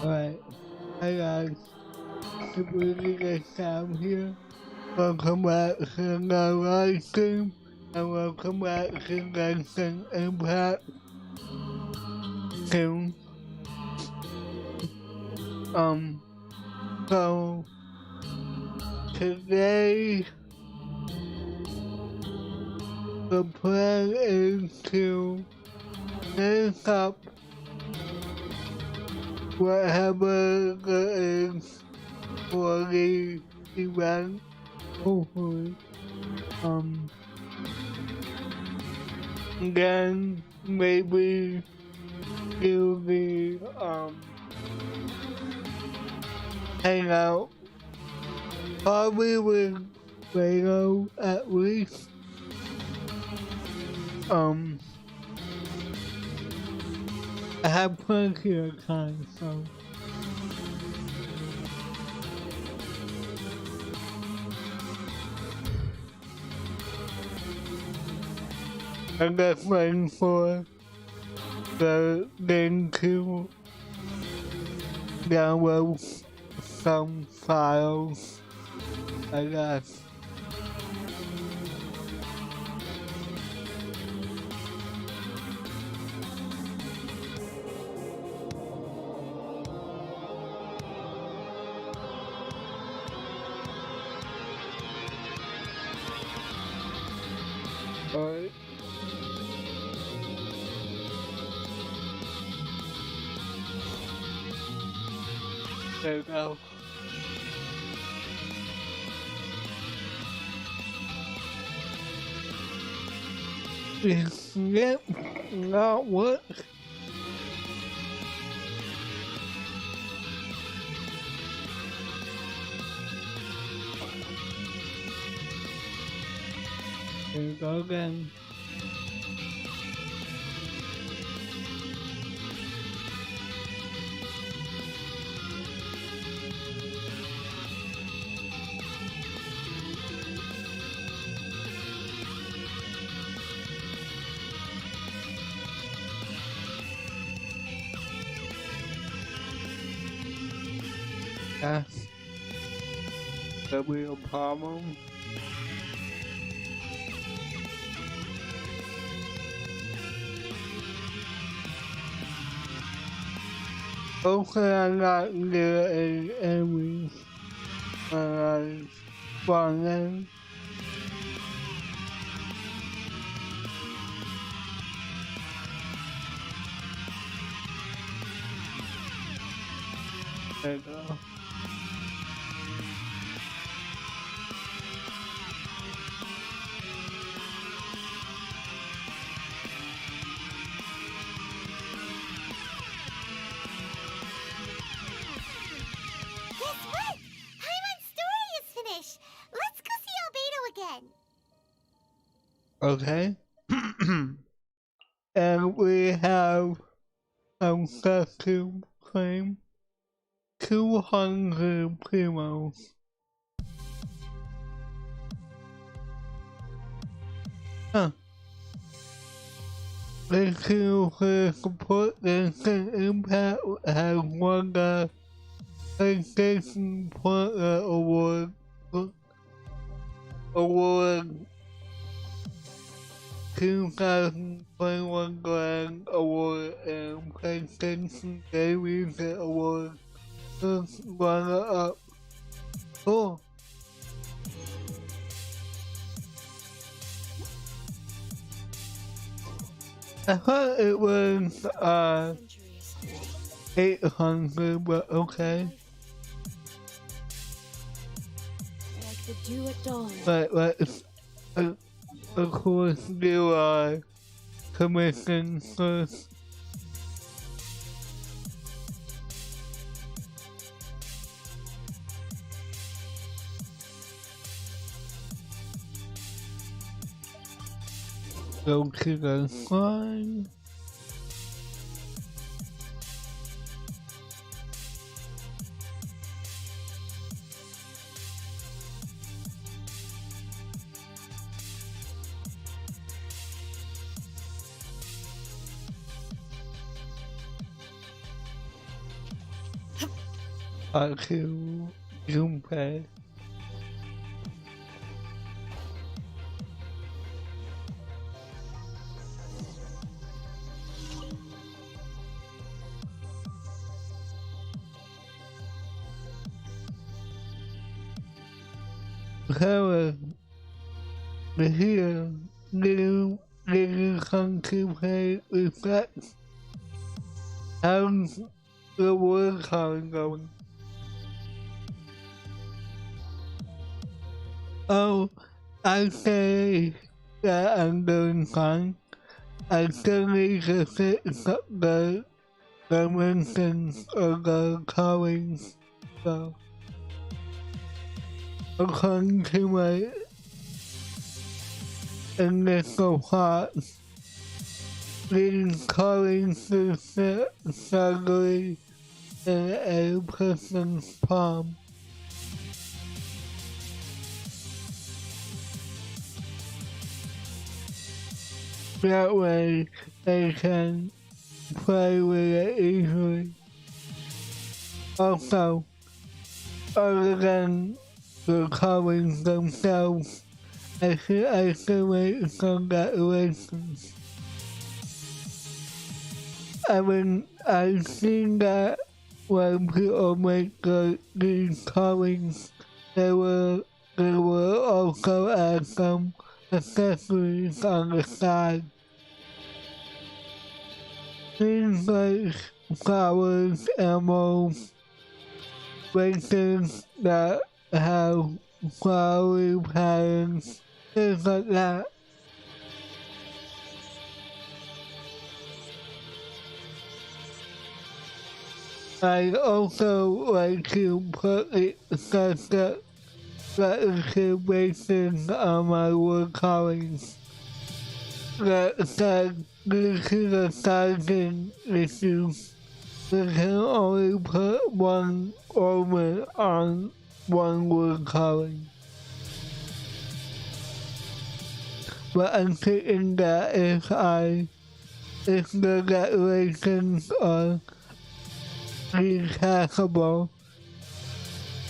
Alright, hi guys, super good time here. Welcome back to my live stream, and welcome back to Genshin Impact 2. So today the plan is to finish up whatever there is for the event, hopefully. Then maybe do the hangout, probably with Lego at least. I have plenty of time, so I'm just waiting for the thing to download some files, I guess. Alright. There we go. Yep, not what? Here we go again. That's the real problem. Okay, I'm not good at every spawning. There you go. Okay. And we have some stuff to claim. 200 primos. Huh. Thank you for the support. Genshin Impact has won the PlayStation Partner Award 2021 Grand Award and PlayStation Gaming Award runner-up. Cool. I thought it was 800, but okay. Like the dew at dawn. But let's of course do our commission first. Go to the slide. Aku jumpa. Kalau here little contemplate reflect how the work are going. Oh, I say that I'm doing fine. I still need to fix up the dimensions of the calling, so according to my initial thoughts, these callings to fit snugly in a person's palm. That way they can play with it easily. Also, other than the callings themselves, I should isolate congratulations. I mean, I've seen that when people make these callings, they will also add some accessories on the side. Things like flowers, emeralds, bracelets that have flowery patterns, things like that. I also like to put it such a relative basis on my word callings. That said, this is a sizing issue. We can only put one ornament on one word calling. But I'm thinking that if the decorations are detachable,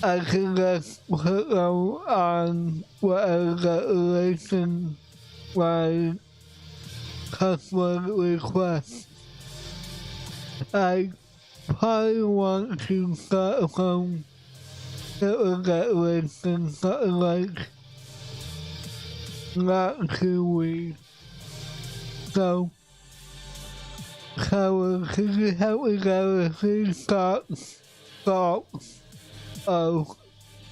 I can just put them on whatever decoration my customer requests. I probably want to start from little decorations, something like not too weird. So, could you help me get a few thoughts of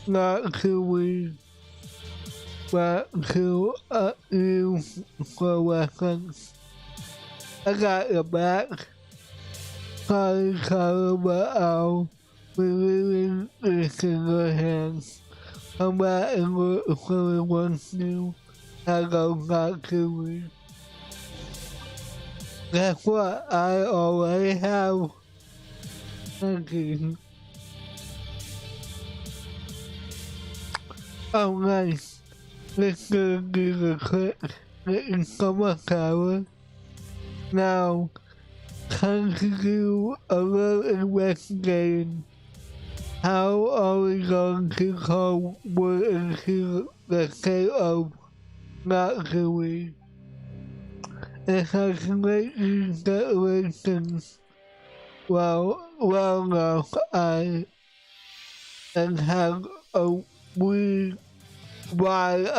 not too weird, but to use for reference? I got your back. Sorry, but I'll be leaving this in your hands. Come back and look for it once new. I go not too weird. Guess what? I already have. Thank you. Oh, nice. Let's do a quick getting summer cover. Now, time to do a little investigating. How are we going to call word into the state of not doing? If I can make these declarations well enough, I and have a wide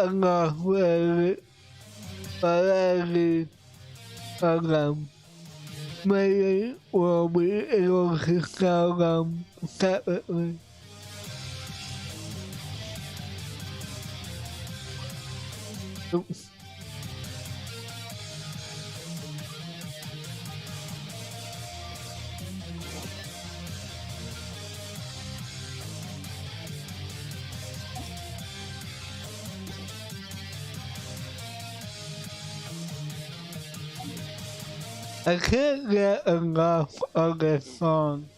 enough variety of them. Maybe we'll be able to sell them separately. Oops. I can't get enough of this song,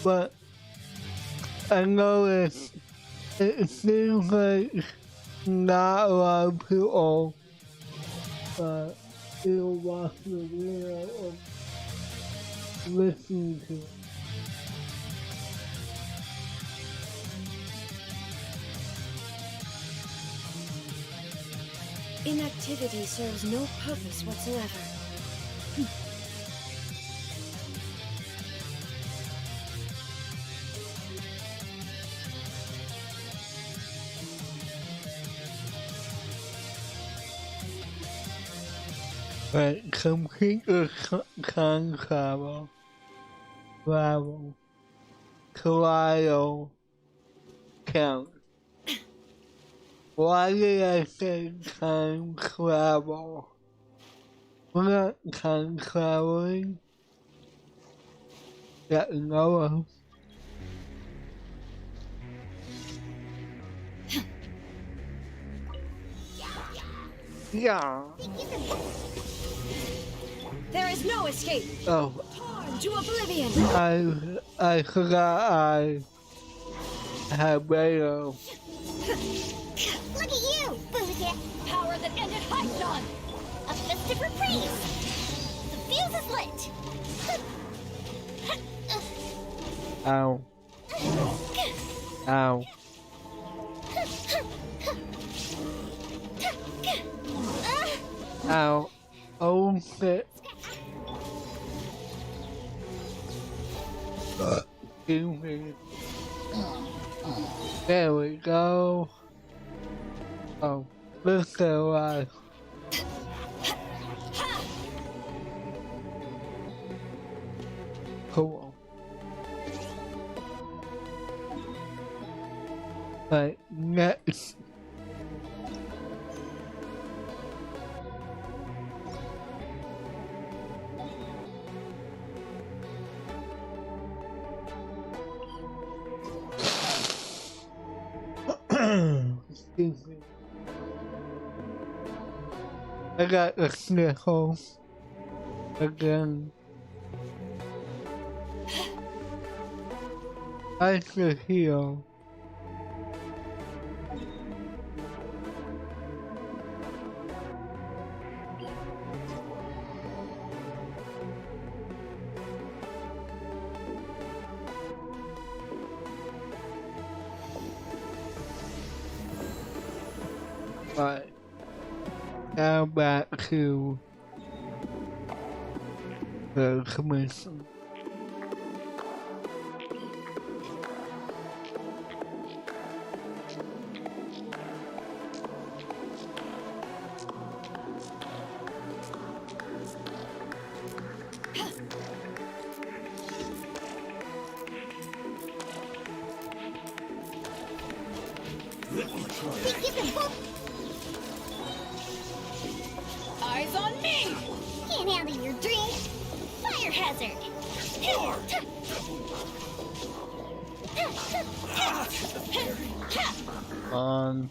but I noticed it seems like not a lot of people feel watch the video or listen to it. Inactivity serves no purpose whatsoever. Right, complete the con travel. Trial count. Why did I say time travel? We're not time traveling. That no. Yeah. There is no escape. Oh, Torn to oblivion. I forgot I had radio. Look at you, Boozy! Power that ended Hypnon. A festive reprise! The fuse is lit! Ow. Ow. Ow. Oh shit. Excuse me. There we go. Oh, look at life. Cool. Right, next. Excuse me. I got a sniffle again. I should heal. Right. Now back to the commission. Eyes on me. Can't handle your drink! Fire hazard! On.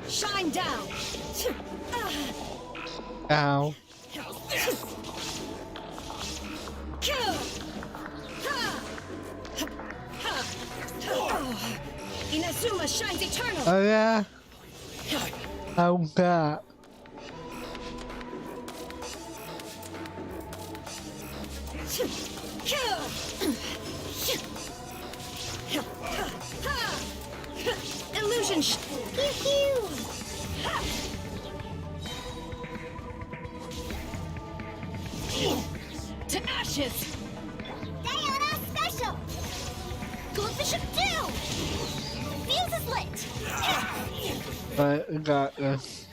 Shine down. Ow. Inazuma shines eternal. Oh yeah? How's that? Illusion Pew pew! to ashes. Diana special! Goldfish of doom! Fuse is lit! Right, I got this.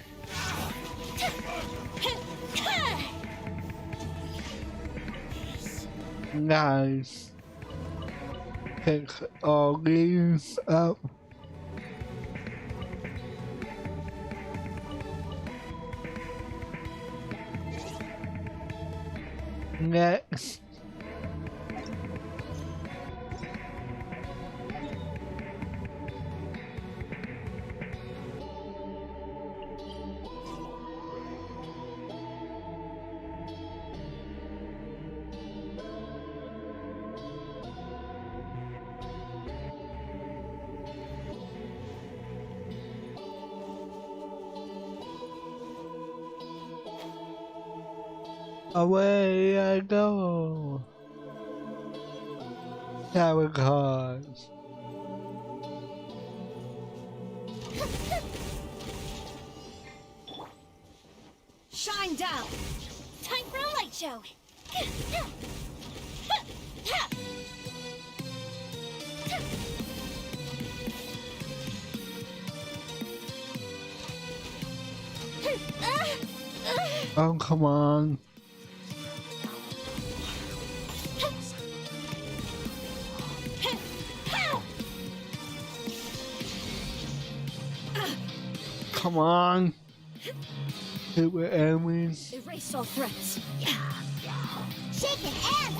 Nice. Pick all these up. Next. Away I go. Sabotage. Shine down. Time for a light show. Oh, come on. Come on. It will end me. Erase all threats. Shake it and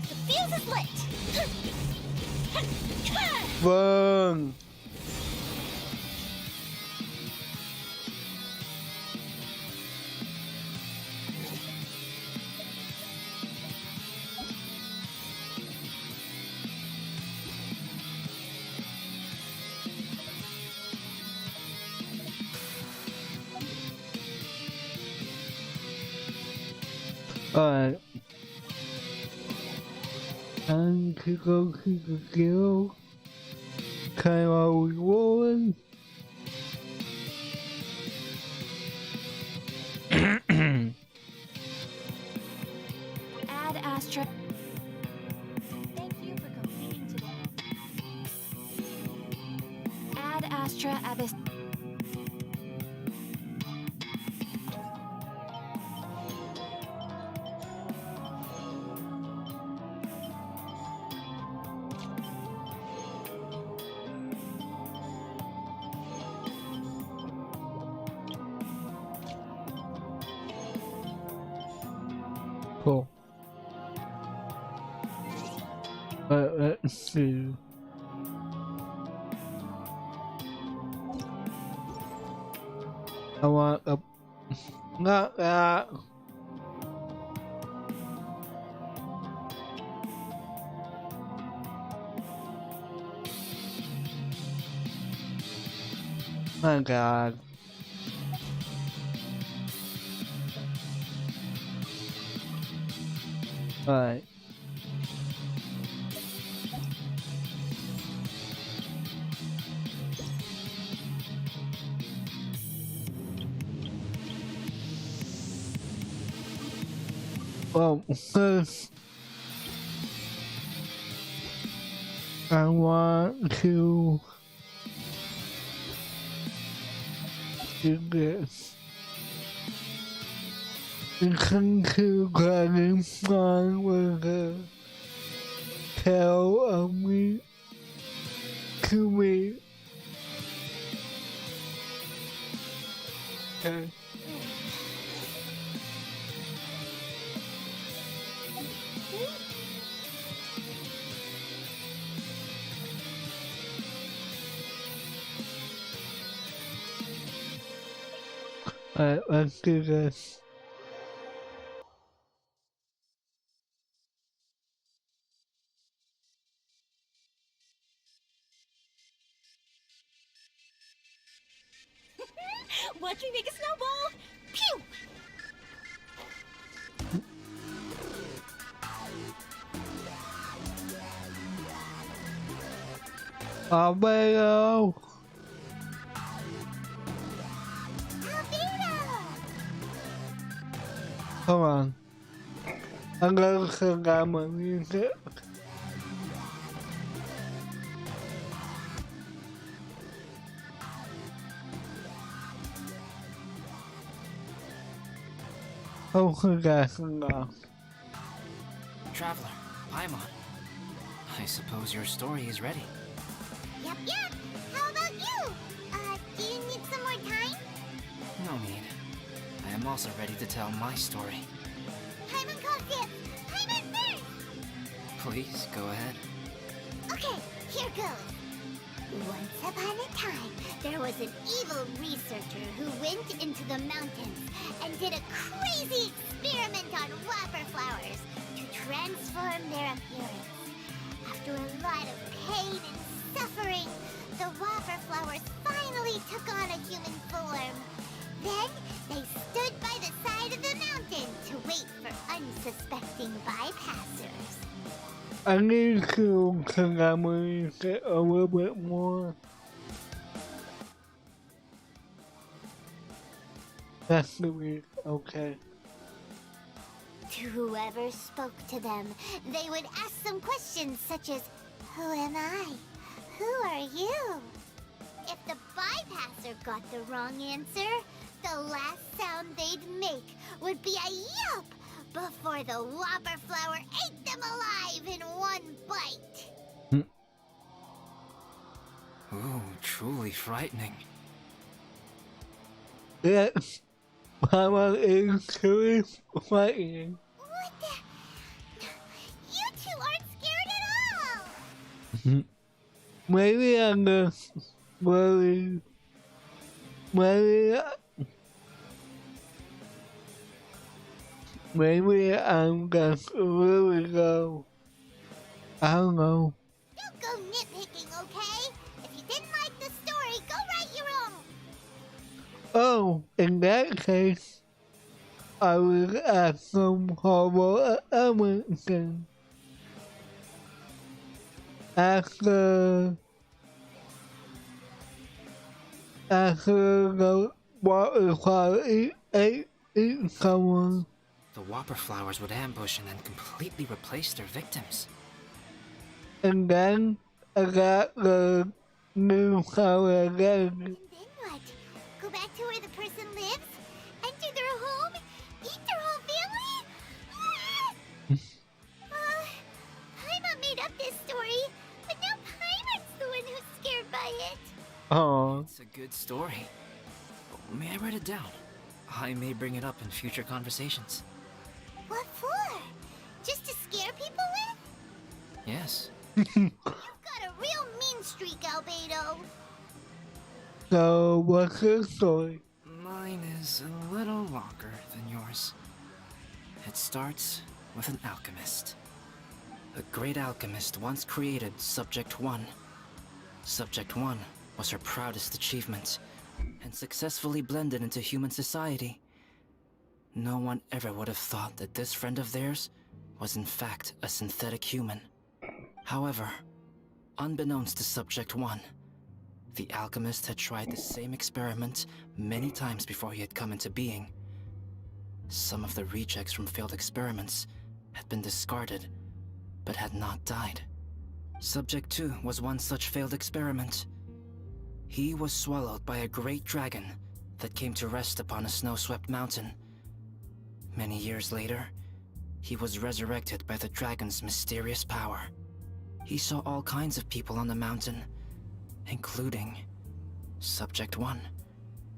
the fuse is lit. Vâng. Alright. And to go to the guild. Kind of reward. Add Astra. Thank you for completing today. Add Astra Abyss. Cool. Let's see. I want a not that. My God. Alright. Well, first, I want to do this. Listen to Dragon Song with a tale of me to me. Okay. Alright, let's do this. Watch me make a snowball. Pew! Albedo! Come on. I'm gonna sing out my music. Oh, hang on. Traveler, Paimon. I suppose your story is ready. Yep, yep. How about you? Do you need some more time? No need. I am also ready to tell my story. Paimon calls it. Paimon first! Please, go ahead. Okay, here goes. Once upon a time, there was an evil researcher who went into the mountains and did a crazy experiment on whopper flowers to transform their appearance. After a lot of pain and suffering, the whopper flowers finally took on a human form. Then, they stood by the side of the mountain to wait for unsuspecting bypassers. I need to sing out my music a little bit more. That's the weird. Okay. To whoever spoke to them, they would ask some questions such as, "Who am I? Who are you?" If the bypasser got the wrong answer, the last sound they'd make would be a yelp before the Whopper Flower ate them alive in one bite. Ooh, truly frightening. Yes. Mama is truly frightening. What the? You two aren't scared at all! Maybe I'm just worried. Maybe I'm just really low. I don't know. Don't go nitpicking, okay? If you didn't like the story, go write your own! Oh, in that case, I will ask some horrible elements then. After the water quality ate someone. The Whopper flowers would ambush and then completely replace their victims. And then I got the new flower again. And then what? Go back to where the person lives? Enter their home? Eat their whole family? Paimon made up this story, but now Paimon's the one who's scared by it. Oh, It's a good story. May I write it down? I may bring it up in future conversations. What for? Just to scare people with? Yes. You've got a real mean streak, Albedo. so what's the story? Mine is a little longer than yours. It starts with an alchemist. A great alchemist once created Subject 1. Subject 1 was her proudest achievement, and successfully blended into human society. No one ever would have thought that this friend of theirs was in fact a synthetic human. However, unbeknownst to Subject 1, the alchemist had tried the same experiment many times before he had come into being. Some of the rejects from failed experiments had been discarded, but had not died. Subject 2 was one such failed experiment. He was swallowed by a great dragon that came to rest upon a snow-swept mountain. Many years later, he was resurrected by the dragon's mysterious power. He saw all kinds of people on the mountain, including Subject 1,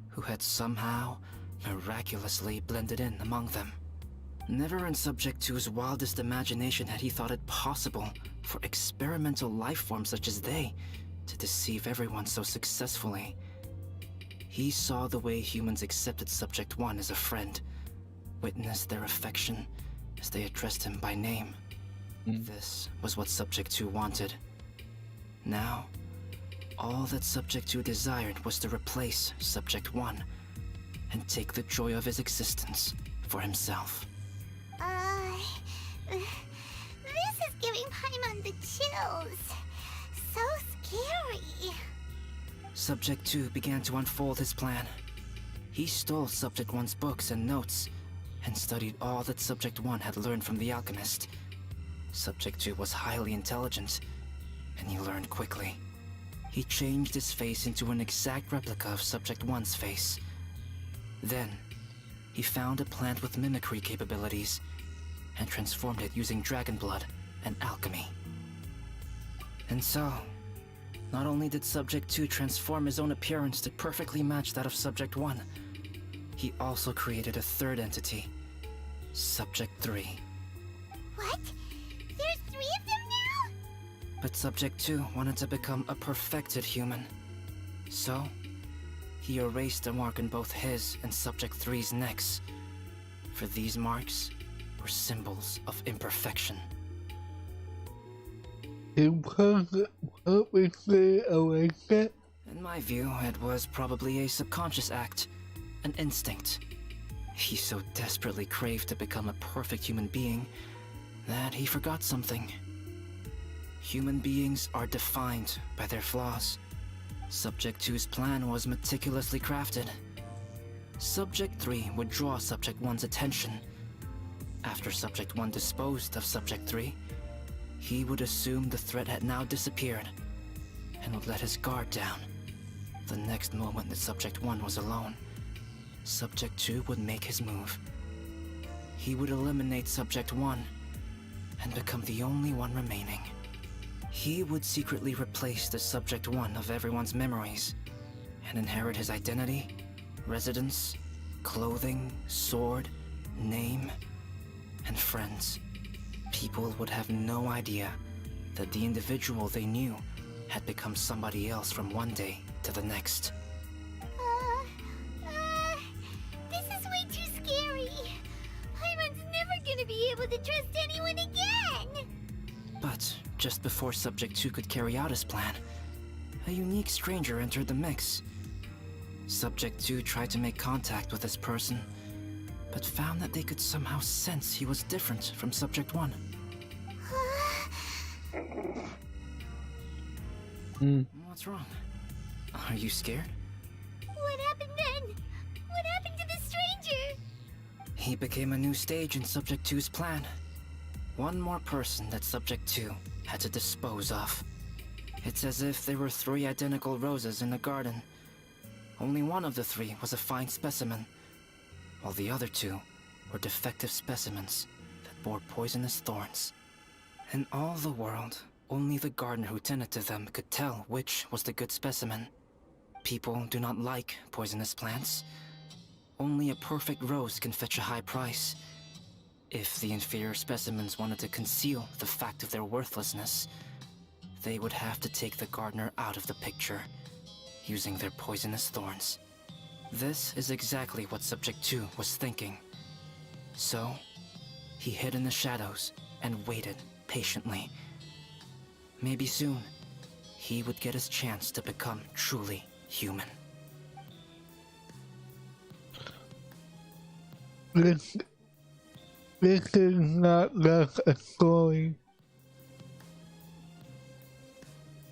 who had somehow miraculously blended in among them. Never in Subject 2's wildest imagination had he thought it possible for experimental life forms such as they to deceive everyone so successfully. He saw the way humans accepted Subject 1 as a friend, witnessed their affection as they addressed him by name. This was what Subject 2 wanted. Now, all that Subject 2 desired was to replace Subject 1 and take the joy of his existence for himself. This is giving Paimon the chills. So scary. Subject 2 began to unfold his plan. He stole Subject 1's books and notes, and studied all that Subject 1 had learned from the alchemist. Subject 2 was highly intelligent, and he learned quickly. He changed his face into an exact replica of Subject 1's face. Then, he found a plant with mimicry capabilities, and transformed it using dragon blood and alchemy. And so, not only did Subject 2 transform his own appearance to perfectly match that of Subject 1, he also created a third entity, Subject 3. What? There's 3 of them now? But Subject 2 wanted to become a perfected human. So, he erased a mark in both his and Subject 3's necks. For these marks were symbols of imperfection. Perfectly awakened. In my view, it was probably a subconscious act, an instinct. He so desperately craved to become a perfect human being that he forgot something. Human beings are defined by their flaws. Subject 2's plan was meticulously crafted. Subject 3 would draw Subject 1's attention. After Subject 1 disposed of Subject 3, he would assume the threat had now disappeared and would let his guard down. The next moment that Subject 1 was alone, Subject 2 would make his move. He would eliminate Subject 1 and become the only one remaining. He would secretly replace the Subject 1 of everyone's memories and inherit his identity, residence, clothing, sword, name, and friends. People would have no idea that the individual they knew had become somebody else from one day to the next. This is way too scary. Paimon's never gonna be able to trust anyone again. But just before Subject 2 could carry out his plan, a unique stranger entered the mix. Subject 2 tried to make contact with this person, but found that they could somehow sense he was different from Subject 1. What's wrong? Are you scared? What happened then? What happened to the stranger? He became a new stage in Subject 2's plan. One more person that Subject 2 had to dispose of. It's as if there were 3 identical roses in a garden. Only one of the 3 was a fine specimen, while the other 2 were defective specimens that bore poisonous thorns. In all the world, only the gardener who tended to them could tell which was the good specimen. People do not like poisonous plants. Only a perfect rose can fetch a high price. If the inferior specimens wanted to conceal the fact of their worthlessness, they would have to take the gardener out of the picture, using their poisonous thorns. This is exactly what Subject 2 was thinking. So, he hid in the shadows and waited patiently. Maybe soon, he would get his chance to become truly human. This is not just a story.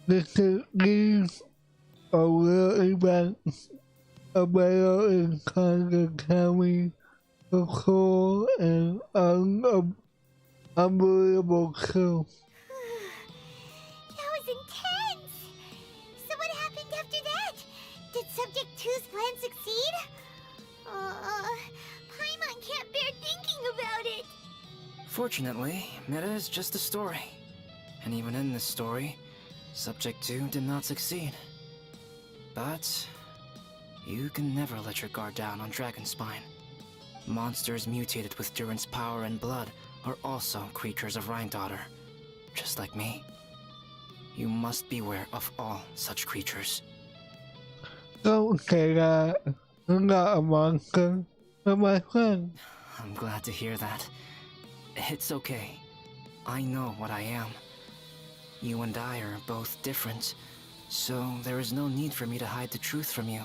These are real events. A battle in Congo County, a cool and unbelievable coup. That was intense! So what happened after that? Did Subject 2's plan succeed? Paimon can't bear thinking about it. Fortunately, it is just a story. And even in this story, Subject 2 did not succeed. But you can never let your guard down on Dragonspine. Monsters mutated with Durin's power and blood are also creatures of Rhine-Daughter, just like me. You must beware of all such creatures. Don't say that. I'm not a monster. You're my friend. I'm glad to hear that. It's okay. I know what I am. You and I are both different, so there is no need for me to hide the truth from you.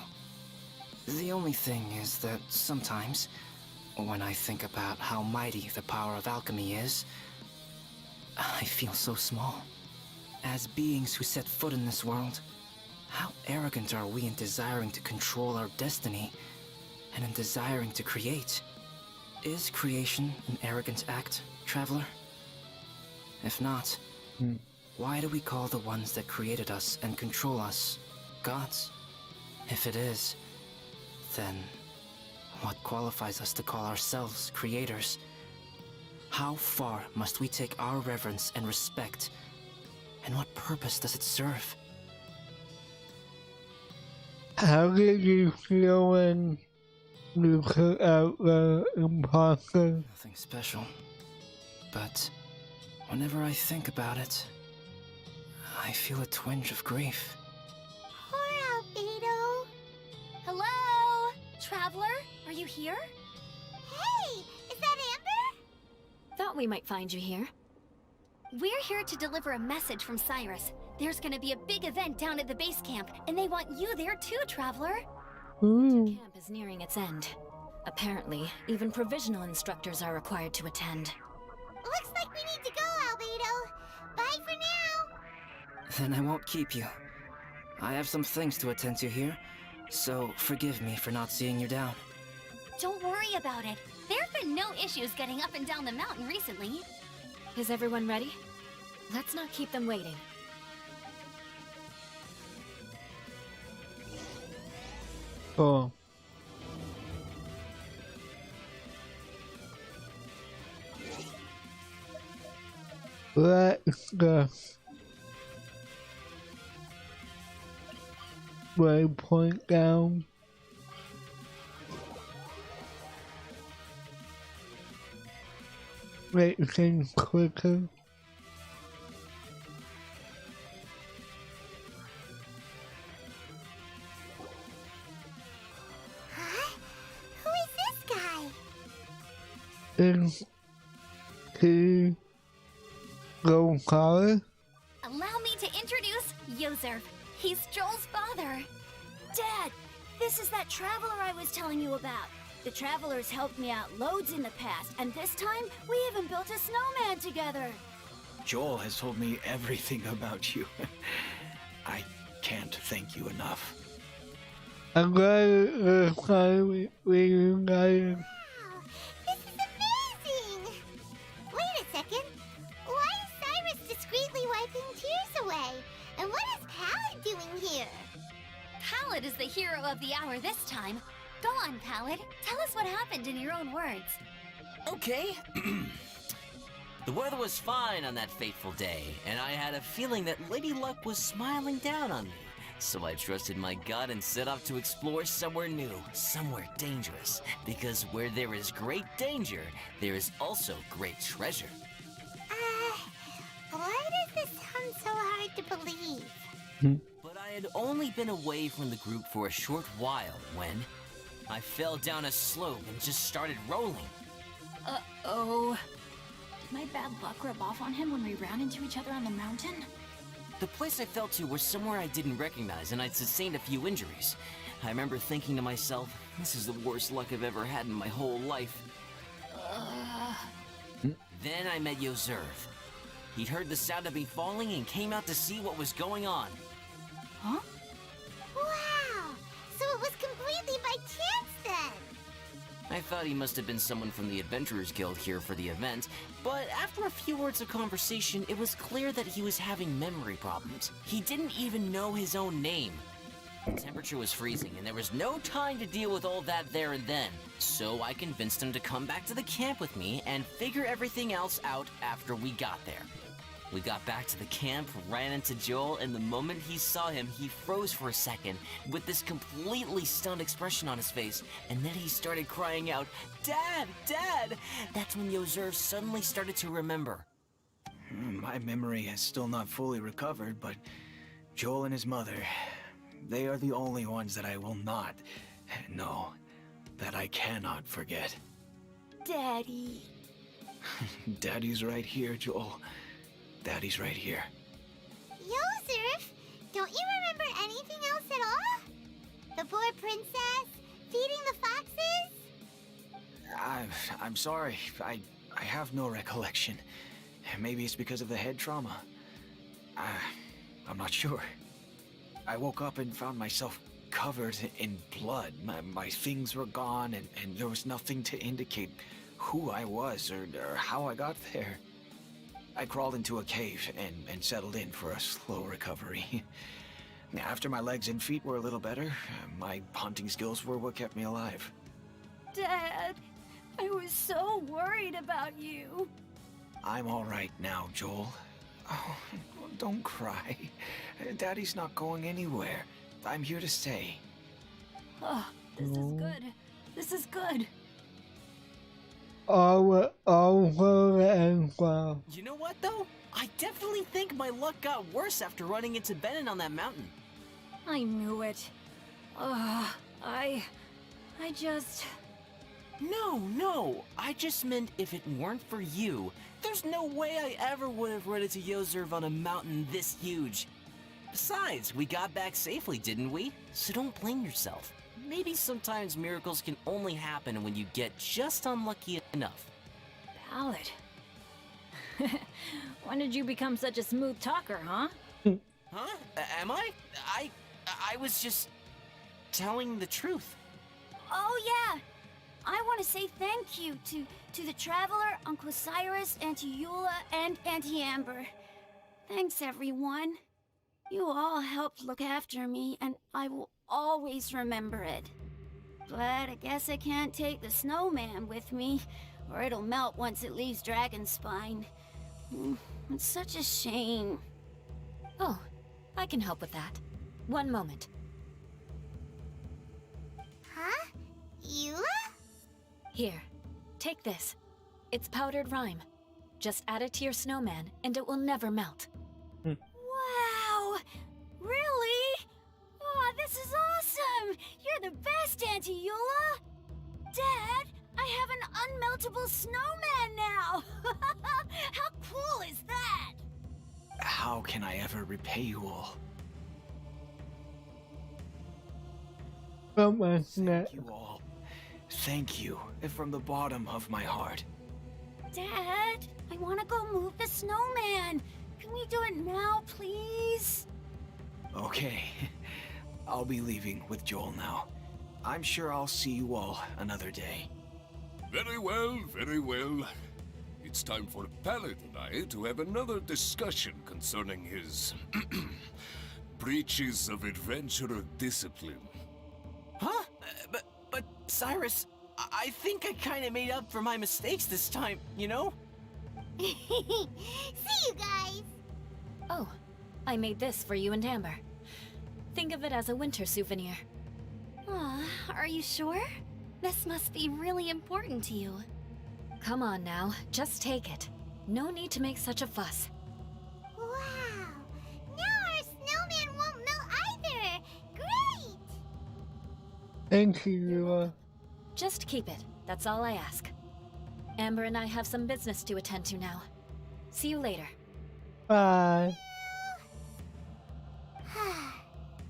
The only thing is that sometimes, when I think about how mighty the power of alchemy is, I feel so small. As beings who set foot in this world, how arrogant are we in desiring to control our destiny, and in desiring to create? Is creation an arrogant act, Traveler? If not, why do we call the ones that created us and control us gods? If it is, then what qualifies us to call ourselves creators? How far must we take our reverence and respect, and what purpose does it serve? How did you feel when you took out the imposter? Nothing special. But whenever I think about it, I feel a twinge of grief. Poor Albedo. Hello? Traveler? Are you here? Hey, is that Amber? Thought we might find you here. We're here to deliver a message from Cyrus. There's gonna be a big event down at the base camp, and they want you there too, Traveler. The camp is nearing its end. Apparently, even provisional instructors are required to attend. Looks like we need to go, Albedo. Bye for now. Then I won't keep you. I have some things to attend to here, so forgive me for not seeing you down. Don't worry about it. There have been no issues getting up and down the mountain recently. Is everyone ready? Let's not keep them waiting. Oh. Let's go. Waypoint down. Make things quicker. Huh? Who is this guy? Is he go car? Allow me to introduce Yozerf. He's Joel's father. Dad, this is that traveler I was telling you about. The traveler's helped me out loads in the past, and this time we even built a snowman together. Joel has told me everything about you. I can't thank you enough. I'm glad we guys. Wow, this is amazing! Wait a second. Why is Cyrus discreetly wiping tears away? And what is Pallet doing here? Pallet is the hero of the hour this time. Go on, Pallet. Tell us what happened in your own words. Okay. The weather was fine on that fateful day, and I had a feeling that Lady Luck was smiling down on me. So I trusted my gut and set off to explore somewhere new, somewhere dangerous. Because where there is great danger, there is also great treasure. Why does this sound so hard to believe? But I had only been away from the group for a short while when I fell down a slope and just started rolling. Uh-oh. Did my bad luck rub off on him when we ran into each other on the mountain? The place I fell to was somewhere I didn't recognize, and I'd sustained a few injuries. I remember thinking to myself, this is the worst luck I've ever had in my whole life. Then I met Yozerf. He'd heard the sound of me falling and came out to see what was going on. Huh? Wow! So it was completely by chance then! I thought he must have been someone from the Adventurers Guild here for the event, but after a few words of conversation, it was clear that he was having memory problems. He didn't even know his own name. The temperature was freezing, and there was no time to deal with all that there and then. So I convinced him to come back to the camp with me and figure everything else out after we got there. We got back to the camp, ran into Joel, and the moment he saw him, he froze for a second with this completely stunned expression on his face, and then he started crying out, "Dad! Dad!" That's when Yozerf suddenly started to remember. My memory has still not fully recovered, but Joel and his mother, they are the only ones that I will not, no, that I cannot forget. Daddy. Daddy's right here, Joel. Daddy's right here. Yozerf, don't you remember anything else at all? The poor princess? Feeding the foxes? I'm sorry. I have no recollection. Maybe it's because of the head trauma. I'm not sure. I woke up and found myself covered in blood. My things were gone, and there was nothing to indicate who I was or how I got there. I crawled into a cave and settled in for a slow recovery. After my legs and feet were a little better, my hunting skills were what kept me alive. Dad, I was so worried about you. I'm all right now, Joel. Oh, don't cry. Daddy's not going anywhere. I'm here to stay. Oh, this is good. This is good. Over and well. You know what, though? I definitely think my luck got worse after running into Benin on that mountain. I knew it. I just... No. I just meant if it weren't for you, there's no way I ever would have run into Yozerf on a mountain this huge. Besides, we got back safely, didn't we? So don't blame yourself. Maybe sometimes miracles can only happen when you get just unlucky enough. Pallet. When did you become such a smooth talker, huh? Huh? Am I? I was just telling the truth. Oh, yeah. I want to say thank you to the Traveler, Uncle Cyrus, Auntie Eula, and Auntie Amber. Thanks, everyone. You all helped look after me, and I will always remember it. But I guess I can't take the snowman with me, or it'll melt once it leaves Dragonspine. It's such a shame. Oh, I can help with that. One moment. Huh? Eula? Here, take this. It's powdered rime. Just add it to your snowman, and it will never melt. Wow! Really? Oh, this is awesome! You're the best, Auntie Eula! Dad, I have an unmeltable snowman now! How cool is that? How can I ever repay you all? Không mà nè. Thank you all. Thank you from the bottom of my heart. Dad, I want to go move the snowman. Can we do it now, please? Okay. I'll be leaving with Joel now. I'm sure I'll see you all another day. Very well, very well. It's time for Pallet and I to have another discussion concerning his breaches of adventurer discipline. Huh? But Cyrus, I think I kind of made up for my mistakes this time, you know? See you guys! Oh, I made this for you and Amber. Think of it as a winter souvenir. Aw, are you sure? This must be really important to you. Come on now, just take it. No need to make such a fuss. Wow! Now our snowman won't melt either! Great! Thank you. Just keep it, that's all I ask. Amber and I have some business to attend to now. See you later. Bye.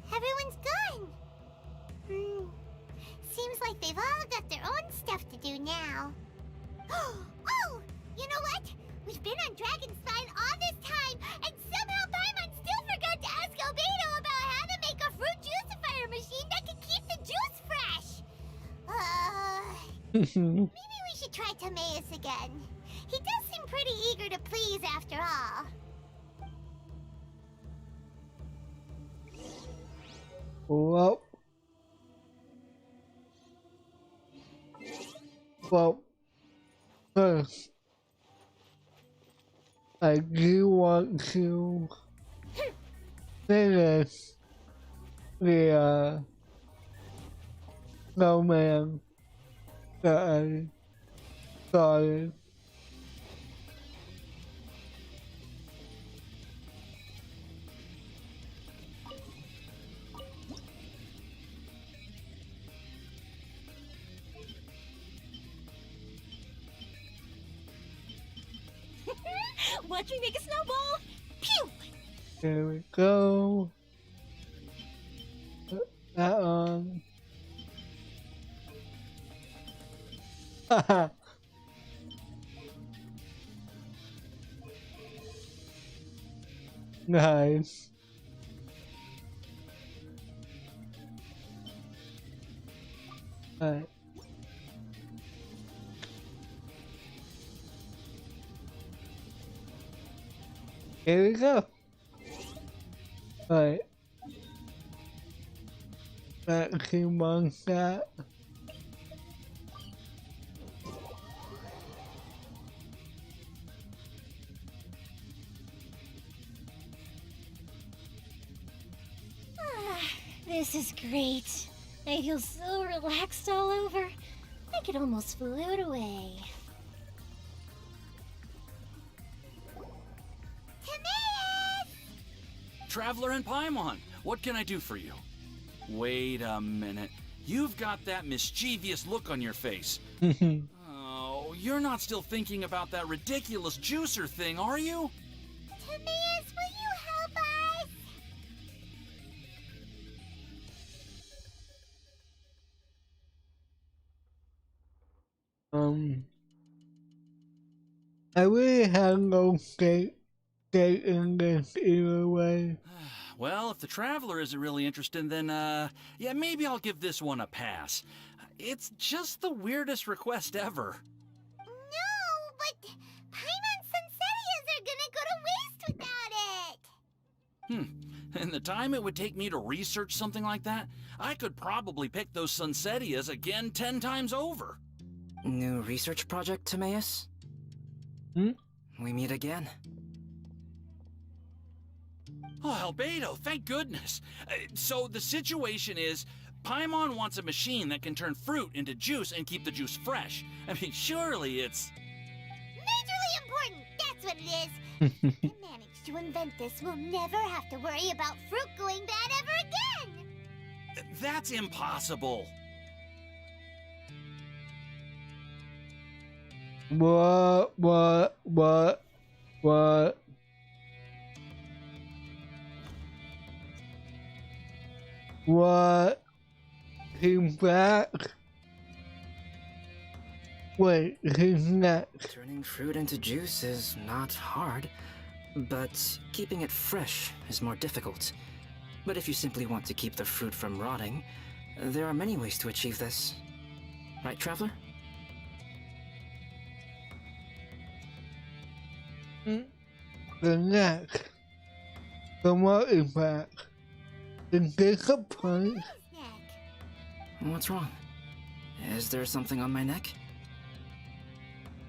Everyone's gone. Seems like they've all got their own stuff to do now. Oh! You know what? We've been on Dragonspine all this time, and somehow Paimon still forgot to ask Albedo about how to make a fruit juicifier machine that can keep the juice fresh. Maybe we should try Timaeus again. He does seem pretty eager to please after all. Well. Well. First, I do want to finish the snowman that I started. Watch me make a snowball! Pew! There we go. Put that on. Haha. Nice. Alright. Here we go. Alright. Back to Monkat. This is great. I feel so relaxed all over. I could almost float away. Timaeus! Traveler and Paimon, what can I do for you? Wait a minute. You've got that mischievous look on your face. Oh, you're not still thinking about that ridiculous juicer thing, are you? Timaeus, will you help us? I really have no stake in this either way. Well, if the Traveler isn't really interested, then, yeah, maybe I'll give this one a pass. It's just the weirdest request ever. No, but Paimon's Sunsettias are gonna go to waste without it! And the time it would take me to research something like that, I could probably pick those Sunsettias again 10 times over. New research project, Timaeus? We meet again. Oh, Albedo, thank goodness. So the situation is, Paimon wants a machine that can turn fruit into juice and keep the juice fresh. I mean, surely it's... Majorly important, that's what it is! If we manage to invent this, we'll never have to worry about fruit going bad ever again! That's impossible. What? What? He's back? Wait, he's next. Turning fruit into juice is not hard, but keeping it fresh is more difficult. But if you simply want to keep the fruit from rotting, there are many ways to achieve this. Right, Traveler? The next. The what is back? Is this a prank? What's wrong? Is there something on my neck?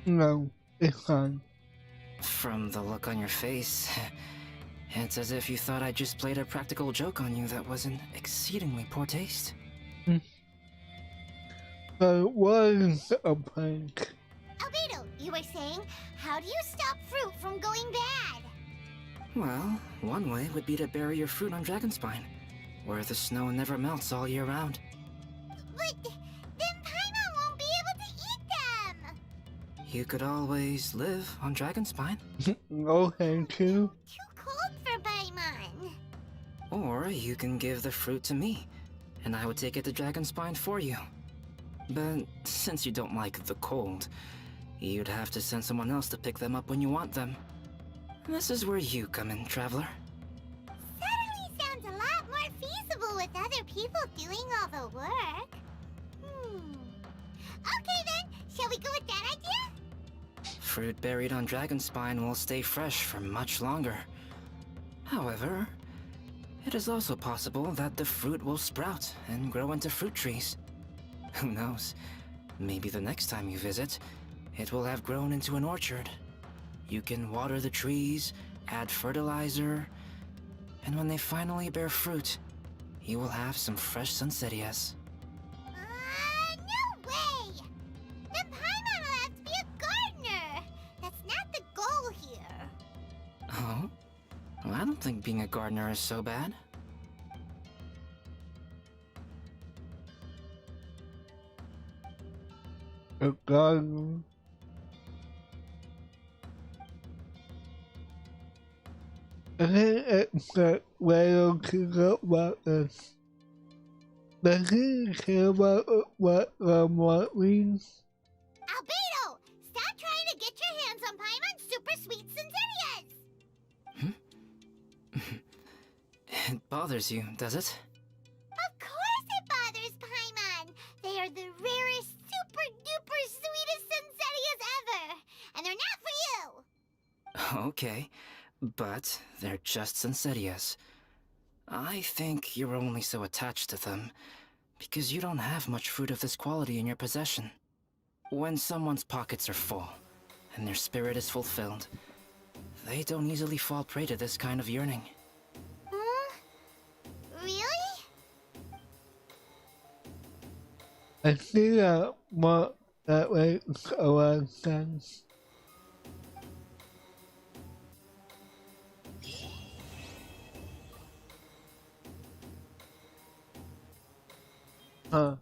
No, it's fine. From the look on your face, it's as if you thought I just played a practical joke on you that was in exceedingly poor taste. So what is a prank? Albedo, you were saying, how do you stop fruit from going bad? Well, one way would be to bury your fruit on Dragonspine, where the snow never melts all year round. But then Paimon won't be able to eat them! You could always live on Dragonspine. No, thank you. Too cold for Paimon. Or you can give the fruit to me, and I would take it to Dragonspine for you. But since you don't like the cold, you'd have to send someone else to pick them up when you want them. This is where you come in, Traveler. Suddenly sounds a lot more feasible with other people doing all the work. Okay then, shall we go with that idea? Fruit buried on Dragonspine will stay fresh for much longer. However, it is also possible that the fruit will sprout and grow into fruit trees. Who knows? Maybe the next time you visit, it will have grown into an orchard. You can water the trees, add fertilizer, and when they finally bear fruit, you will have some fresh Sunsettias. No way! Then Paimon will have to be a gardener! That's not the goal here. Oh? Well, I don't think being a gardener is so bad. A garden. I think it's the way to think about this. Does he care about what means? Albedo! Stop trying to get your hands on Paimon's super sweet Sunsettias! It bothers you, does it? Of course it bothers Paimon! They are the rarest, super duper sweetest Sunsettias ever! And they're not for you! Okay, but they're just Sunsettias. I think you're only so attached to them because you don't have much fruit of this quality in your possession. When someone's pockets are full and their spirit is fulfilled, they don't easily fall prey to this kind of yearning. Really? I think that makes a lot of sense. Huh.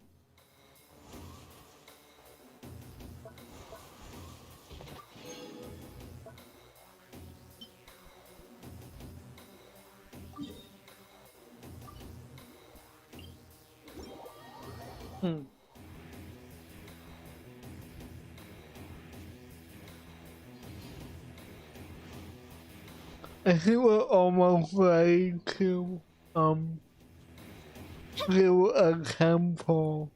I think we're almost ready to do a temple.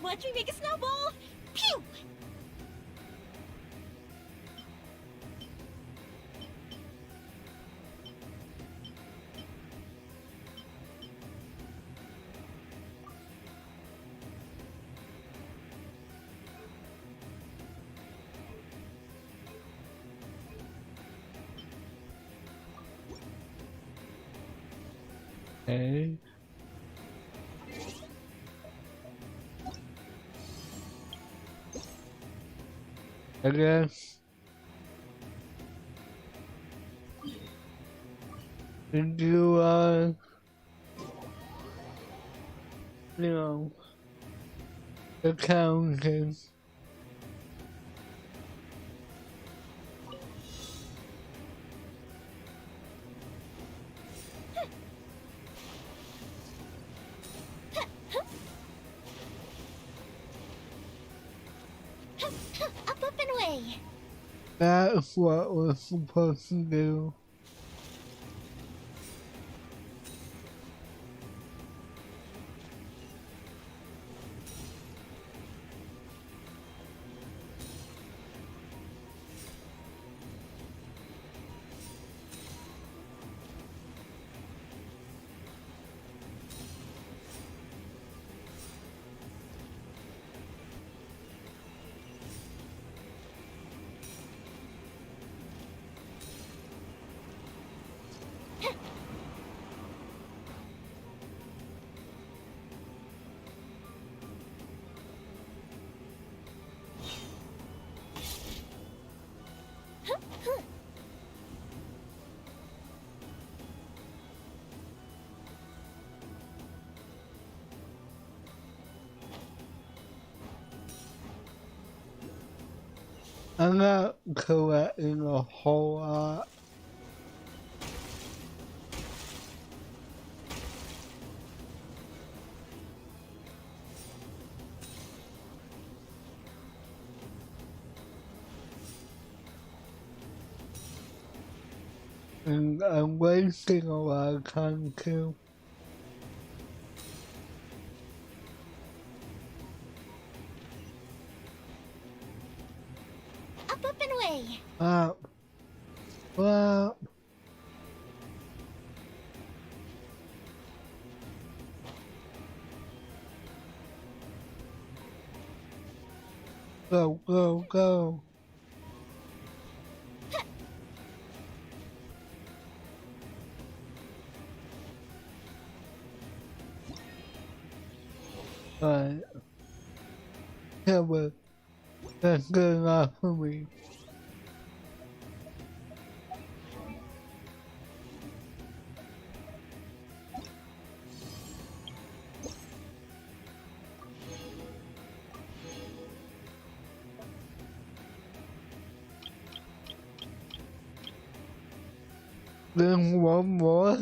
Watch me make a snowball! Pew! Okay. I guess. Did you, you know, accounting? Up and away. That's what we're supposed to do. I'm not collecting a whole lot. And I'm wasting a lot of time too. Up and away. Up. Up. Go, go, go. But yeah, but that's good enough for me. Then one more.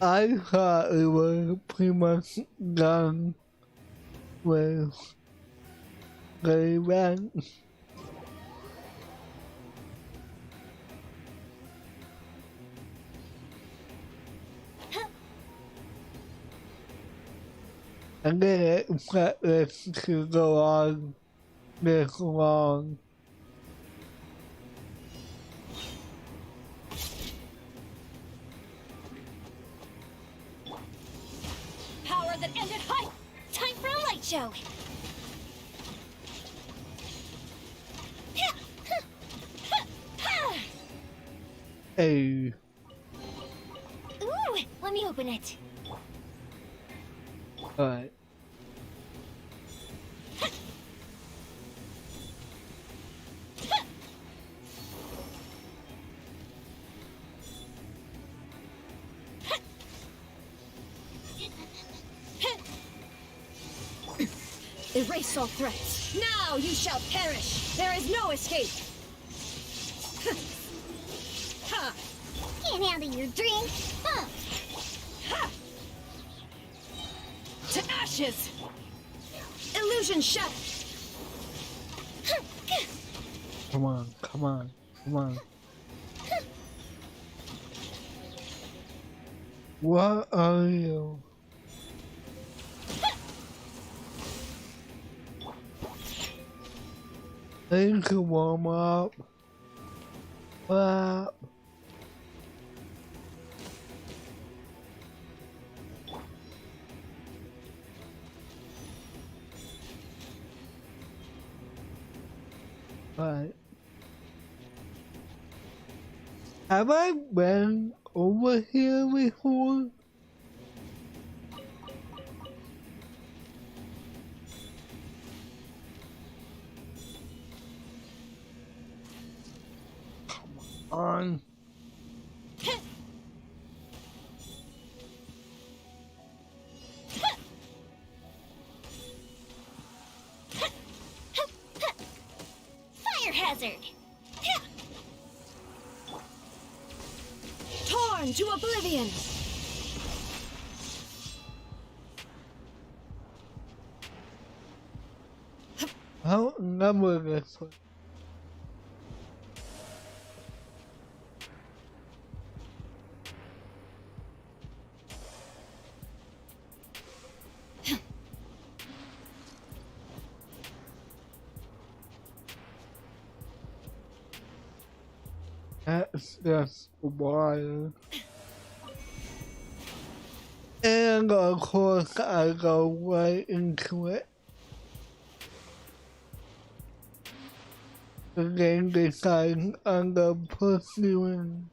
I thought it was pretty much done with the event. I didn't expect this to go on this long. Power that ended high! Time for a light show! Hey, Ooh, let me open it. alright. Erase all threats. Now you shall perish. There is no escape. Ha! Can't handle your drink. Huh. Ha! To ashes. Illusion shattered. Come on, come on, come on. What are you? I need to warm up. Wow. Right. Have I been over here before? On. Fire hazard! Torn to oblivion! I don't remember this one. That's just wild. And of course I go right into it. The game decides I'm gonna pursuing.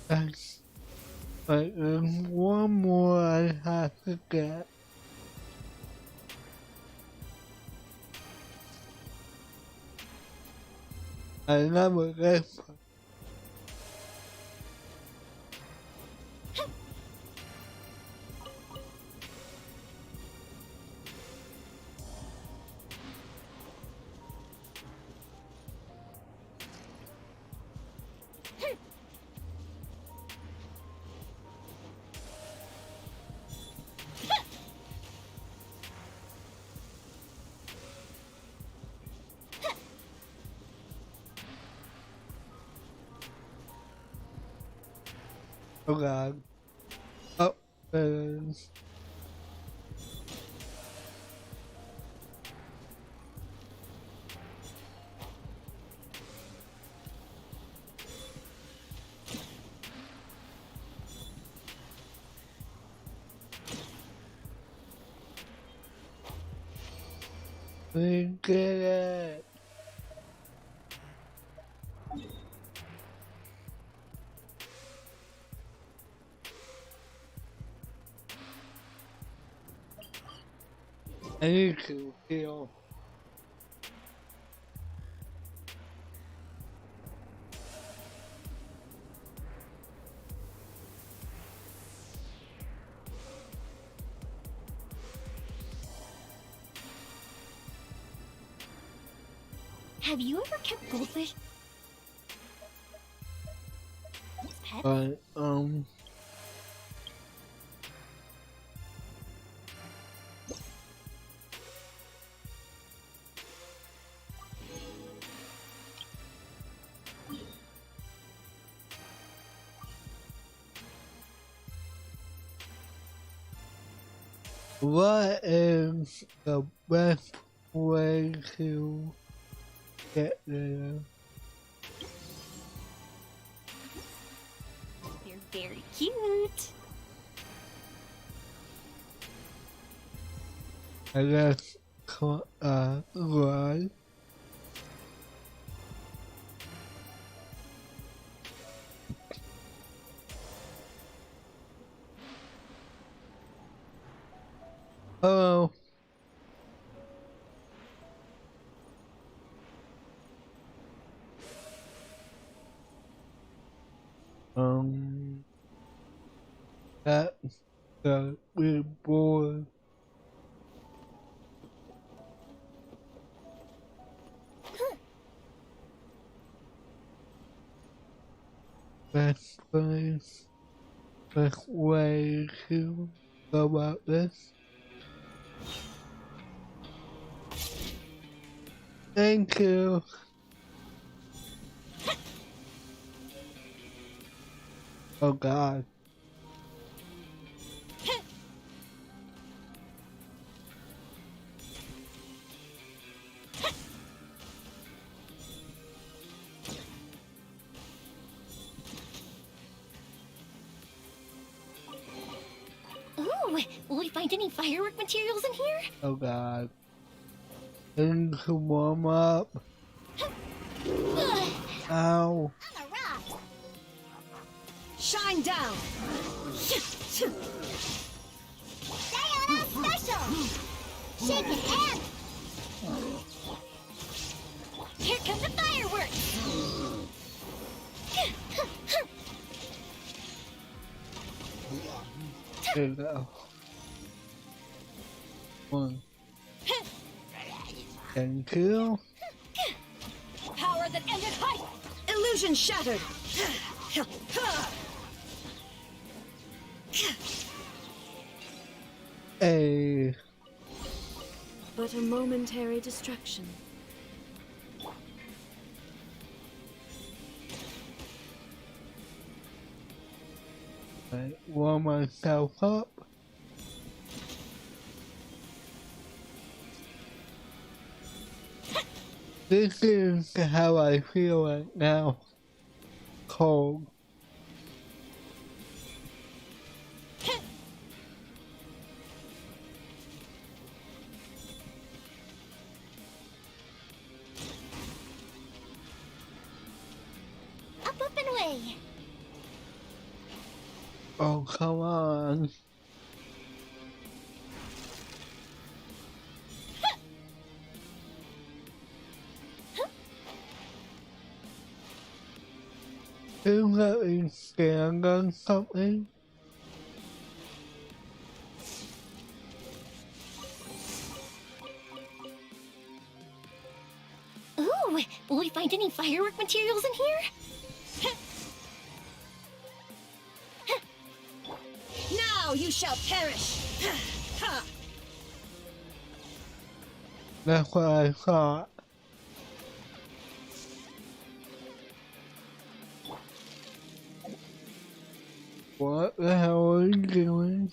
Thanks. But there's one more I have to get. I never get one. Oh god. Oh, there it is. We did it. I need to heal. Have you ever kept goldfish? Pet? But, what is the best way to get there? They're very cute. I guess, right? Hello. That's the reward. best way to go about this. Thank you. Oh God. Ooh, will we find any firework materials in here? Oh God. Things to warm up. Ow. On a rock. Shine down! Sayonara special! Shake it and... Here come the fireworks! There you go. One. Thank you. Power that ended height! Illusion shattered! Hey. But a momentary distraction. I warm myself up. This is how I feel right now. Cold. Up and away. Oh, come on. Is that a stand on something? Ooh, will we find any firework materials in here? Now you shall perish! That's what I thought. What the hell are you doing?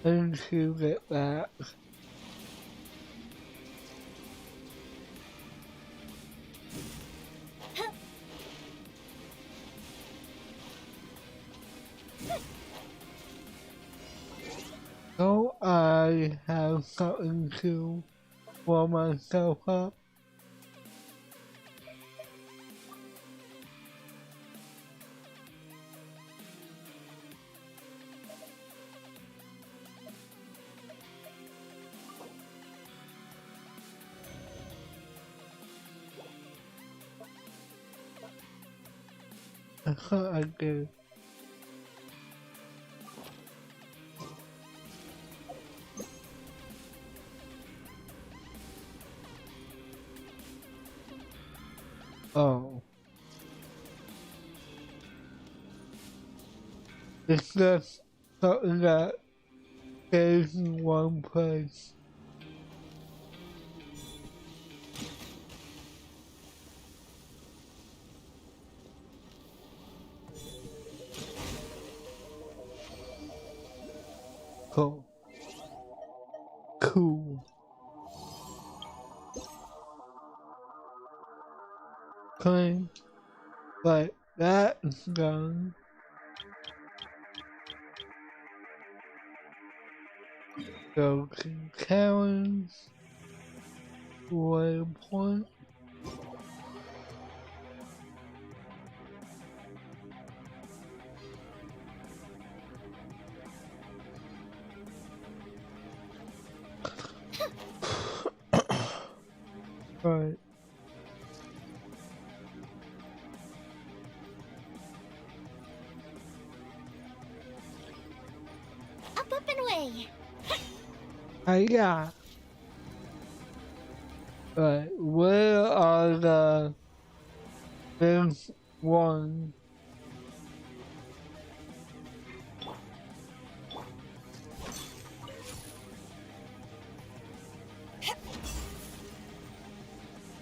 And you get back. So I have something to warm myself up. I thought I did. Oh. It's just something that stays in one place. Cool. Cool. Clean. Like that is done. Go to Karen's waypoint. Right. Up and away. Hiya. Right, where are the big ones?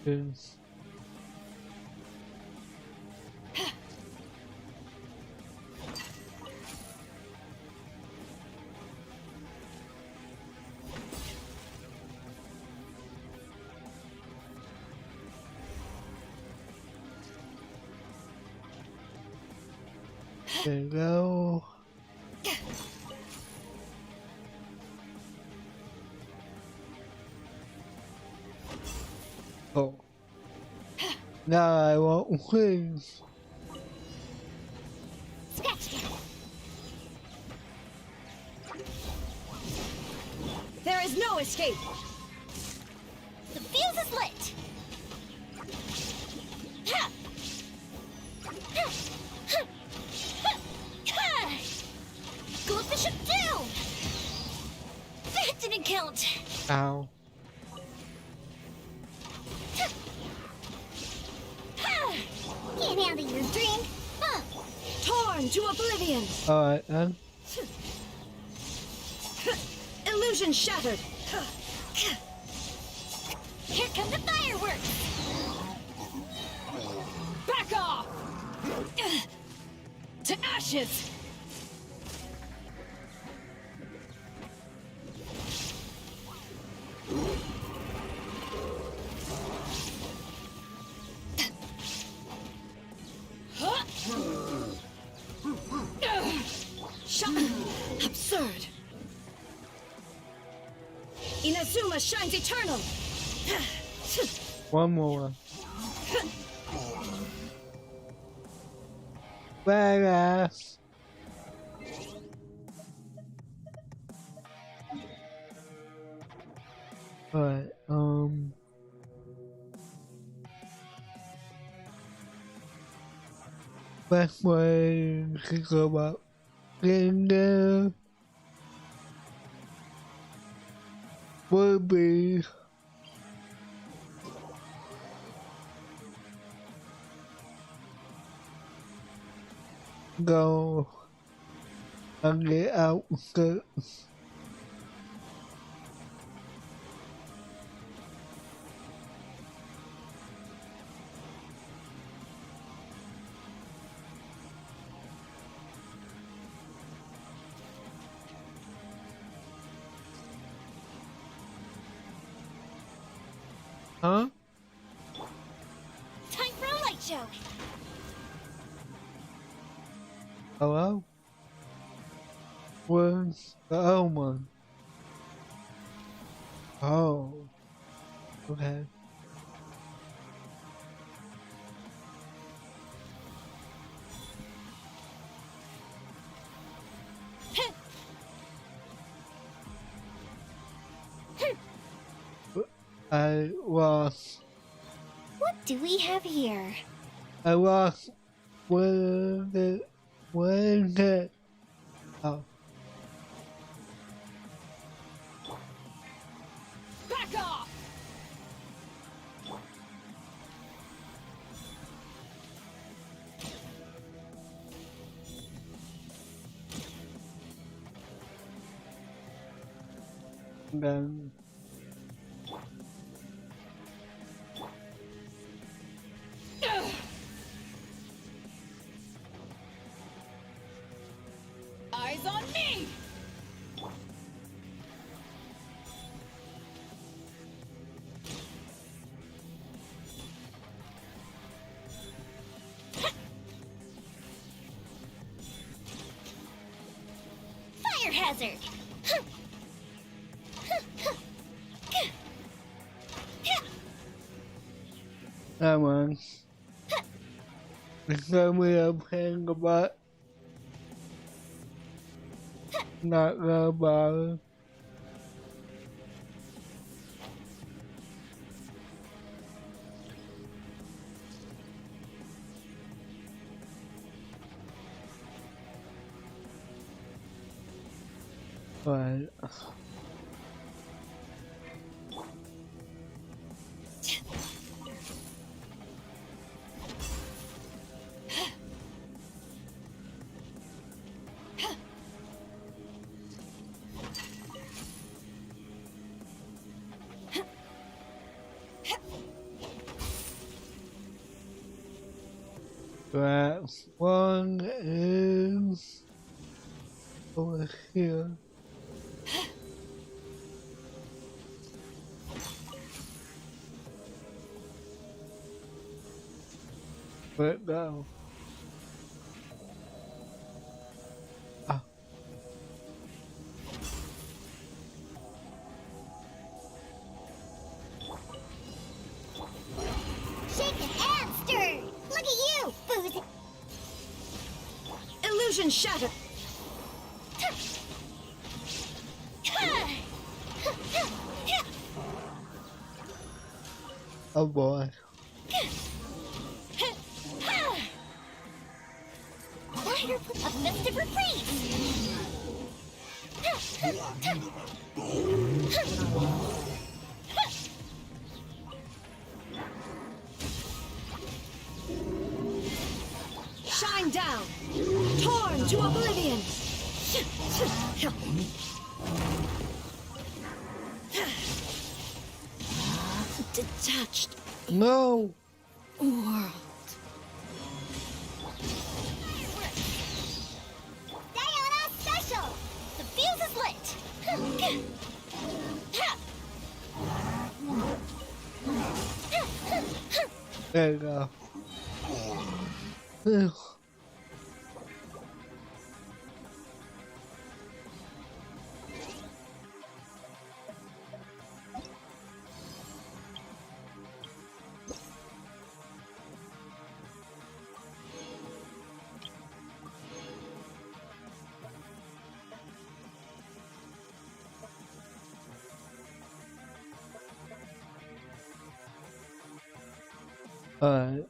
Is there you go. Oh. Now I want wings. Scratch that. There is no escape. The fuse is lit. Ha! Ha! Ha! Ha! Ha! Go Bishop down! That didn't count. Ow. Ha! Get out of your drink. Huh. Torn to oblivion. Alright then. Illusion shattered. Here come the fireworks. Back off! To ashes! Absurd! Inazuma shines eternal! One more. Badass. Alright, best way to go about getting there would be go and get out the huh? Time for a light show. Hello? Where's the other one? Oh. Okay. I lost. What do we have here? I lost. Where is it? Oh. Back off! Then Eyes on me! Fire hazard. Huh. that one. It's gonna be a pain about not gonna bother. But That one is over here. Where'd it go? Ah. Shaken and stirred. Look at you, Boozy. Illusion shattered. Oh boy. Rider put a festive reprise. Shine down. Torn to oblivion. Detached No! world. Diana special. The fuse is lit. There you go. Phew. Alright.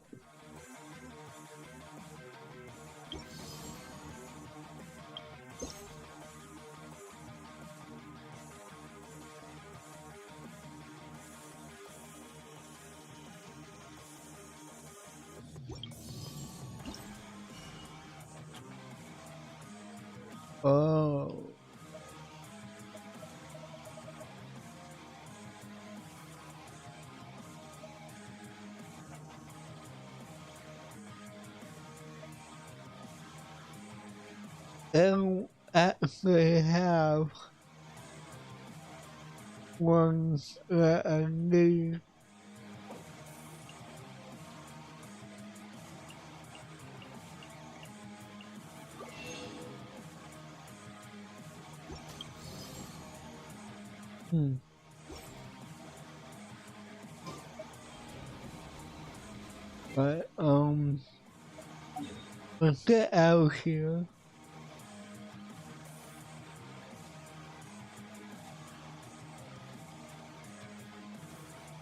Oh. They don't actually have ones that I need. But, let's get out here.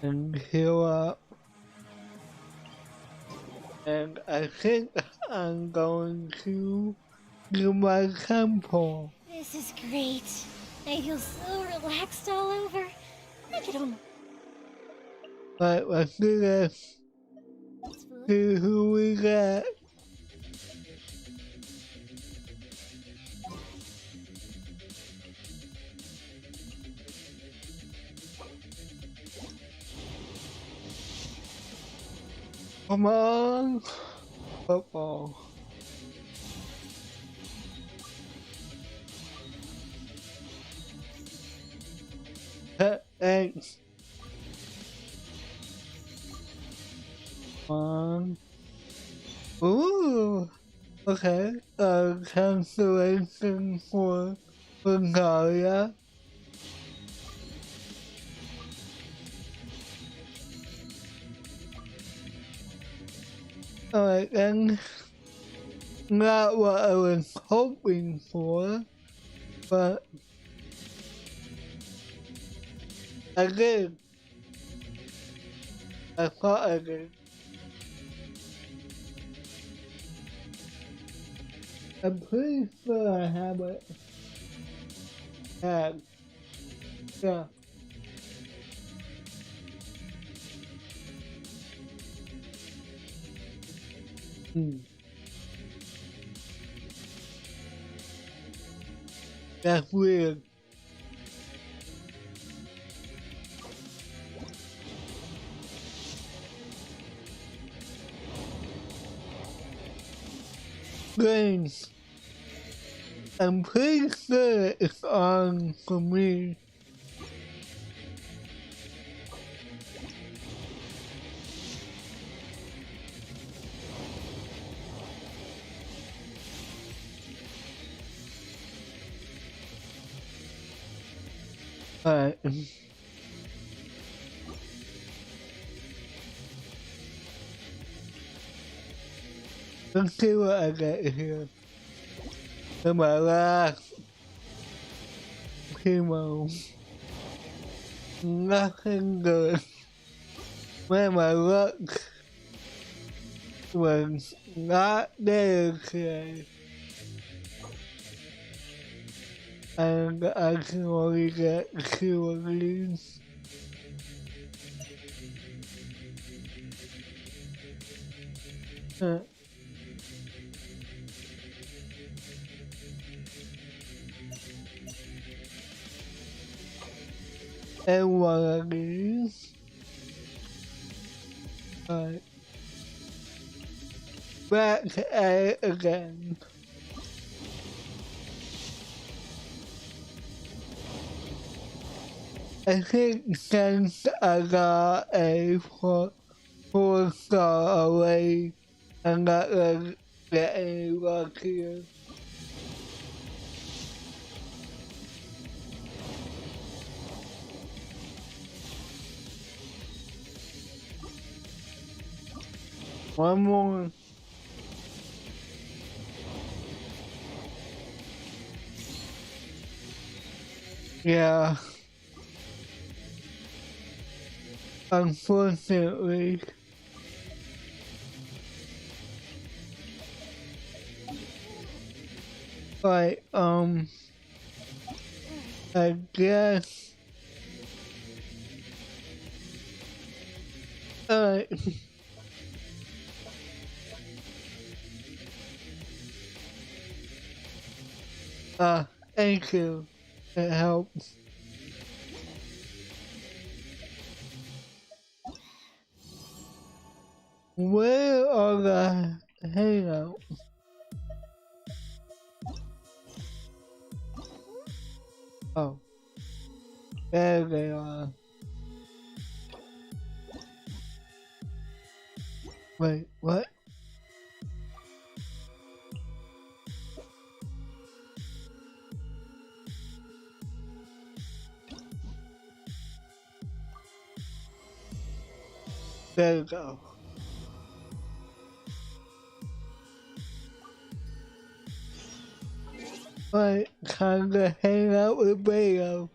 And heal up. And I think I'm going to do my temple. This is great. I feel so relaxed all over. I could almost. But let's do this. See who we got. Come on. Football. Thanks. One. Ooh. Okay. Cancellation for Bulgaria. Alright then. Not what I was hoping for, but I did. I thought I did. I'm pretty sure I have it. Yeah. That's weird. things. I'm pretty sure it's on for me. Alright. Let's see what I got here. For my last chemo. Nothing good. Man, my luck was not there today. And I can only get 2 of these. And 1 of these. Alright. Back at it again. I think since I got a 4-star away, I'm not gonna get any luckier. One more. Yeah. Unfortunately. But, I guess. Alright. Thank you. It helps. Where are the hangouts? Oh. There they are. Wait, what? There we go. Right, time to hang out with Bayo.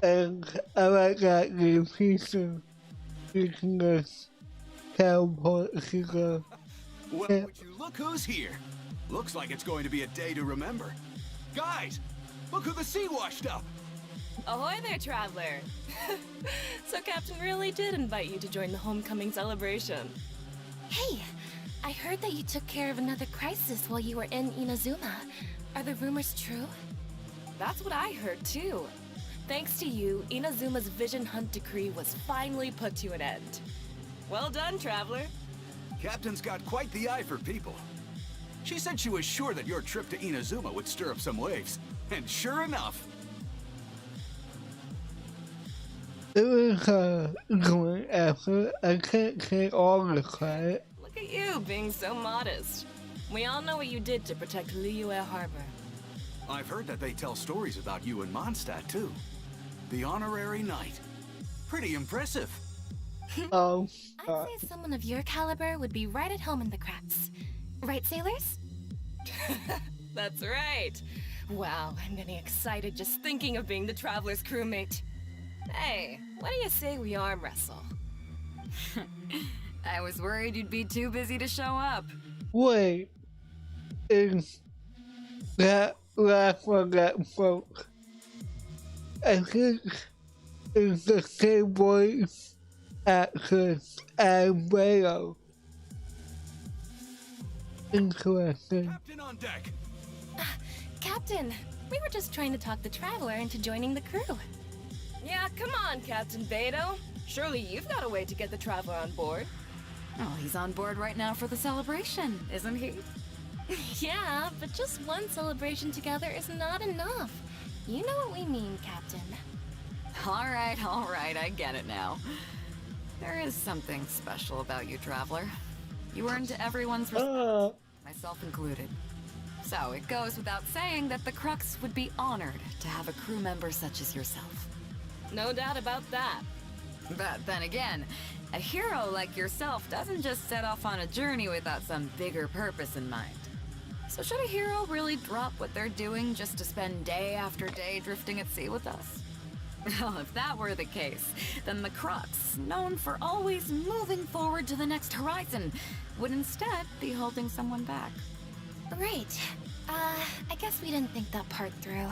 And I like that new feature. You can just teleport to go. Well, would you look who's here? Looks like it's going to be a day to remember. Guys, look who the sea washed up! Ahoy there, traveler! So Captain really did invite you to join the homecoming celebration. Hey, I heard that you took care of another crisis while you were in Inazuma. Are the rumors true? That's what I heard too. Thanks to you, Inazuma's Vision Hunt decree was finally put to an end. Well done, traveler. Captain's got quite the eye for people. She said she was sure that your trip to Inazuma would stir up some waves. And sure enough... It was a great effort. I can't take all the credit. Look at you, being so modest. We all know what you did to protect Liyue Harbor. I've heard that they tell stories about you in Mondstadt, too. The honorary knight. Pretty impressive. Oh, I'd say someone of your caliber would be right at home in the cracks. Right, sailors? That's right. Wow, I'm getting excited just thinking of being the Traveler's crewmate. Hey, what do you say we arm wrestle? I was worried you'd be too busy to show up. wait. Is that last one that spoke? I think it's the same voice actress as Bayo. Interesting. Captain on deck! Captain, we were just trying to talk the Traveler into joining the crew. Yeah, come on, Captain Beto. Surely you've got a way to get the Traveler on board. Oh, he's on board right now for the celebration, isn't he? Yeah, but just one celebration together is not enough. You know what we mean, Captain. All right, I get it now. There is something special about you, Traveler. You earned everyone's respect, myself included. So it goes without saying that the Crux would be honored to have a crew member such as yourself. No doubt about that. But then again, a hero like yourself doesn't just set off on a journey without some bigger purpose in mind. So should a hero really drop what they're doing just to spend day after day drifting at sea with us? Well, if that were the case, then the Crux, known for always moving forward to the next horizon, would instead be holding someone back. Right. I guess we didn't think that part through.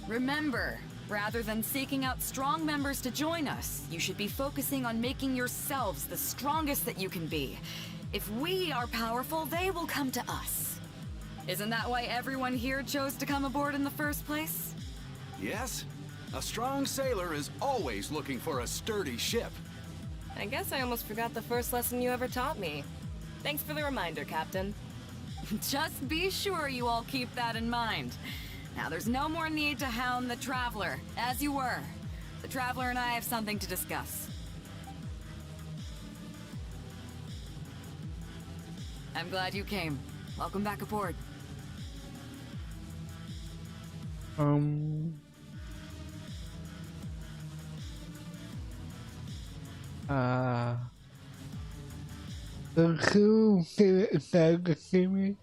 Remember, rather than seeking out strong members to join us, you should be focusing on making yourselves the strongest that you can be. If we are powerful, they will come to us. Isn't that why everyone here chose to come aboard in the first place? Yes? A strong sailor is always looking for a sturdy ship. I guess I almost forgot the first lesson you ever taught me. Thanks for the reminder, Captain. Just be sure you all keep that in mind. Now, there's no more need to hound the Traveler, as you were. The Traveler and I have something to discuss. I'm glad you came. Welcome back aboard. The crew came inside to see me.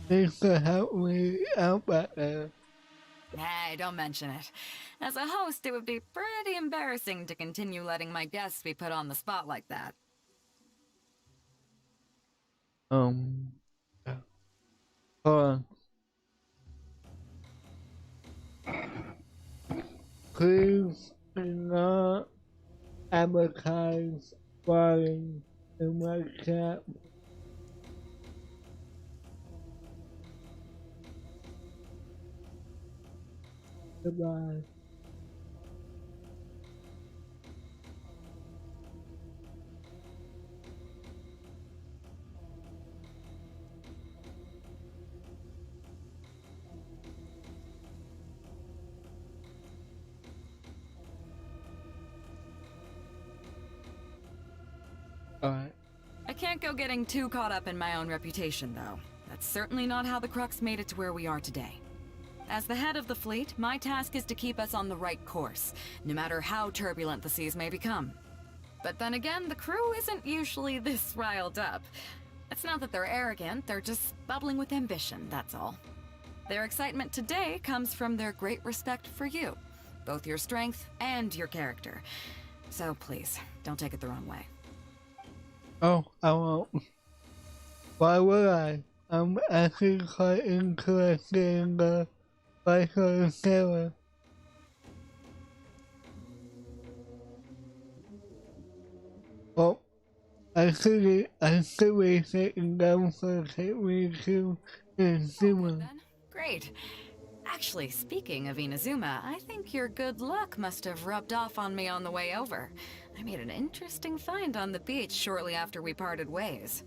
Thanks for helping me out back there. Hey, don't mention it. As a host, it would be pretty embarrassing to continue letting my guests be put on the spot like that. Yeah. Hold on. Please do not advertise falling in my cap. Goodbye. Alright. I can't go getting too caught up in my own reputation, though. That's certainly not how the Crux made it to where we are today. As the head of the fleet, my task is to keep us on the right course, no matter how turbulent the seas may become. But then again, the crew isn't usually this riled up. It's not that they're arrogant, they're just bubbling with ambition, that's all. Their excitement today comes from their great respect for you, both your strength and your character. So please, don't take it the wrong way. Oh, I won't. Why would I? I'm actually quite interested in the life of a sailor. Oh, I should be sitting down for take me to Inazuma. Great. Actually, speaking of Inazuma, I think your good luck must have rubbed off on me on the way over. I made an interesting find on the beach shortly after we parted ways.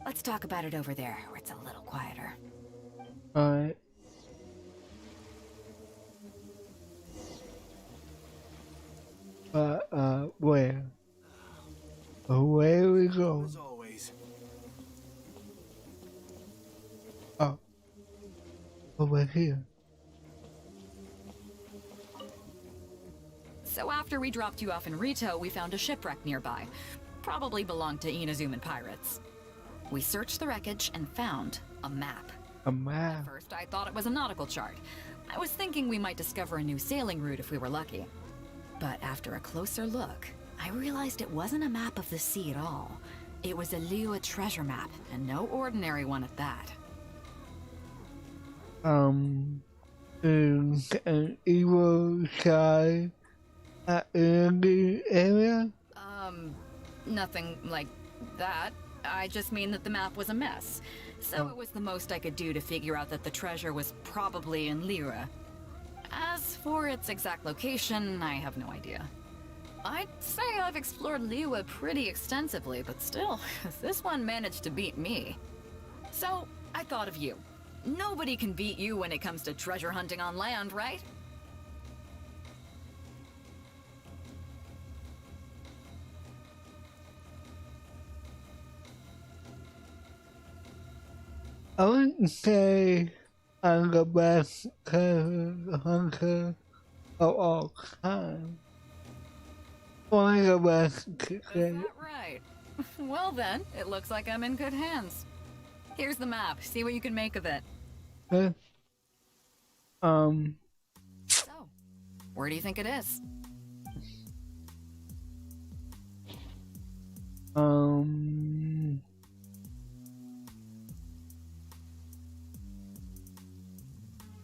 Let's talk about it over there, where it's a little quieter. Alright. Where? Where we go? As always. Oh. Over here. So after we dropped you off in Rito, we found a shipwreck nearby. Probably belonged to Inazuman pirates. We searched the wreckage and found a map. A map? At first, I thought it was a nautical chart. I was thinking we might discover a new sailing route if we were lucky. But after a closer look, I realized it wasn't a map of the sea at all. It was a Liyue treasure map, and no ordinary one at that. Is an evil side in the area? Nothing like that. I just mean that the map was a mess. So it was the most I could do to figure out that the treasure was probably in Liyue. As for its exact location, I have no idea. I'd say I've explored Liyue pretty extensively, but still, this one managed to beat me. So, I thought of you. Nobody can beat you when it comes to treasure hunting on land, right? I wouldn't say I'm the best treasure hunter of all time. Only the best to say. Is that right? Well then, it looks like I'm in good hands. Here's the map. See what you can make of it. Okay. So, where do you think it is?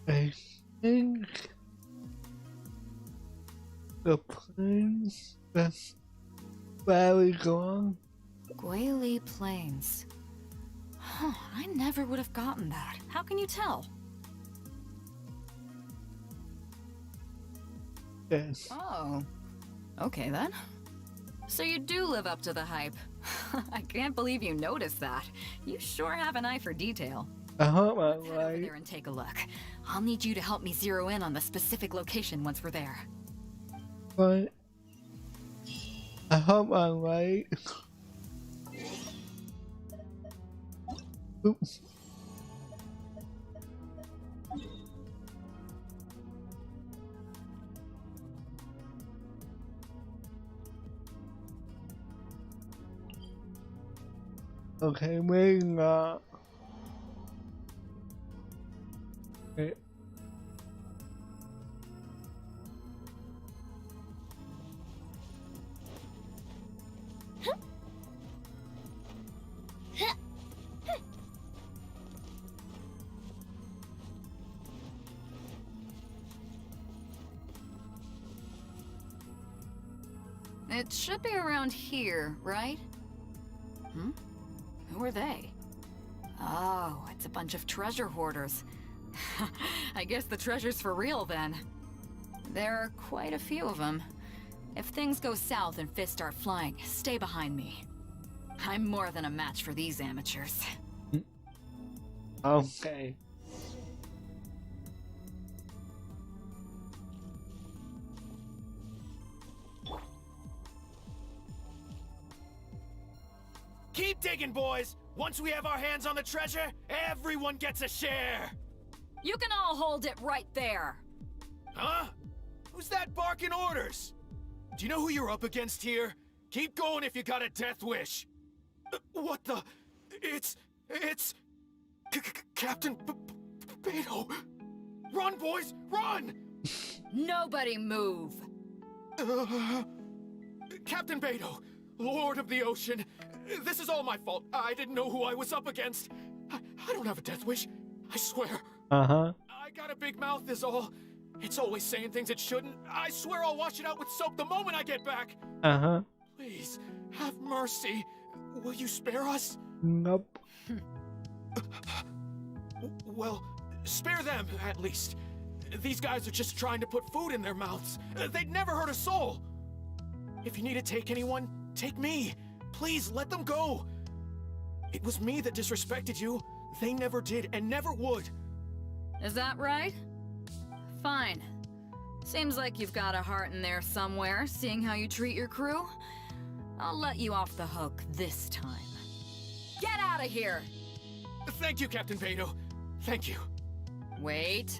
I think the plains, that's very gone. Guili Plains. Huh, I never would have gotten that. How can you tell? Yes. Oh. Okay then. So you do live up to the hype. I can't believe you noticed that. You sure have an eye for detail. I hope I'm Let's head over right. there and take a look. I'll need you to help me zero in on the specific location once we're there. But I hope I'm right. Oops. Okay, maybe not. Okay. It should be around here, right? Hmm? Who are they? Oh, it's a bunch of treasure hoarders. I guess the treasure's for real then. There are quite a few of them. If things go south and fists start flying, stay behind me. I'm more than a match for these amateurs. Okay. Keep digging, boys! Once we have our hands on the treasure, everyone gets a share! You can all hold it right there! Huh? Who's that barking orders? Do you know who you're up against here? Keep going if you got a death wish. What the? It's... Captain Beto! Run, boys! Run! Nobody move! Captain Beto, Lord of the Ocean, this is all my fault. I didn't know who I was up against. I don't have a death wish. I swear. Uh-huh. I got a big mouth is all. It's always saying things it shouldn't. I swear I'll wash it out with soap the moment I get back. Uh-huh. Please, have mercy. Will you spare us? Nope. Well, spare them, at least. These guys are just trying to put food in their mouths. They'd never hurt a soul. If you need to take anyone, take me. Please, let them go. It was me that disrespected you. They never did and never would. Is that right? Fine. Seems like you've got a heart in there somewhere, seeing how you treat your crew. I'll let you off the hook this time. Get out of here! Thank you, Captain Beto. Thank you. Wait.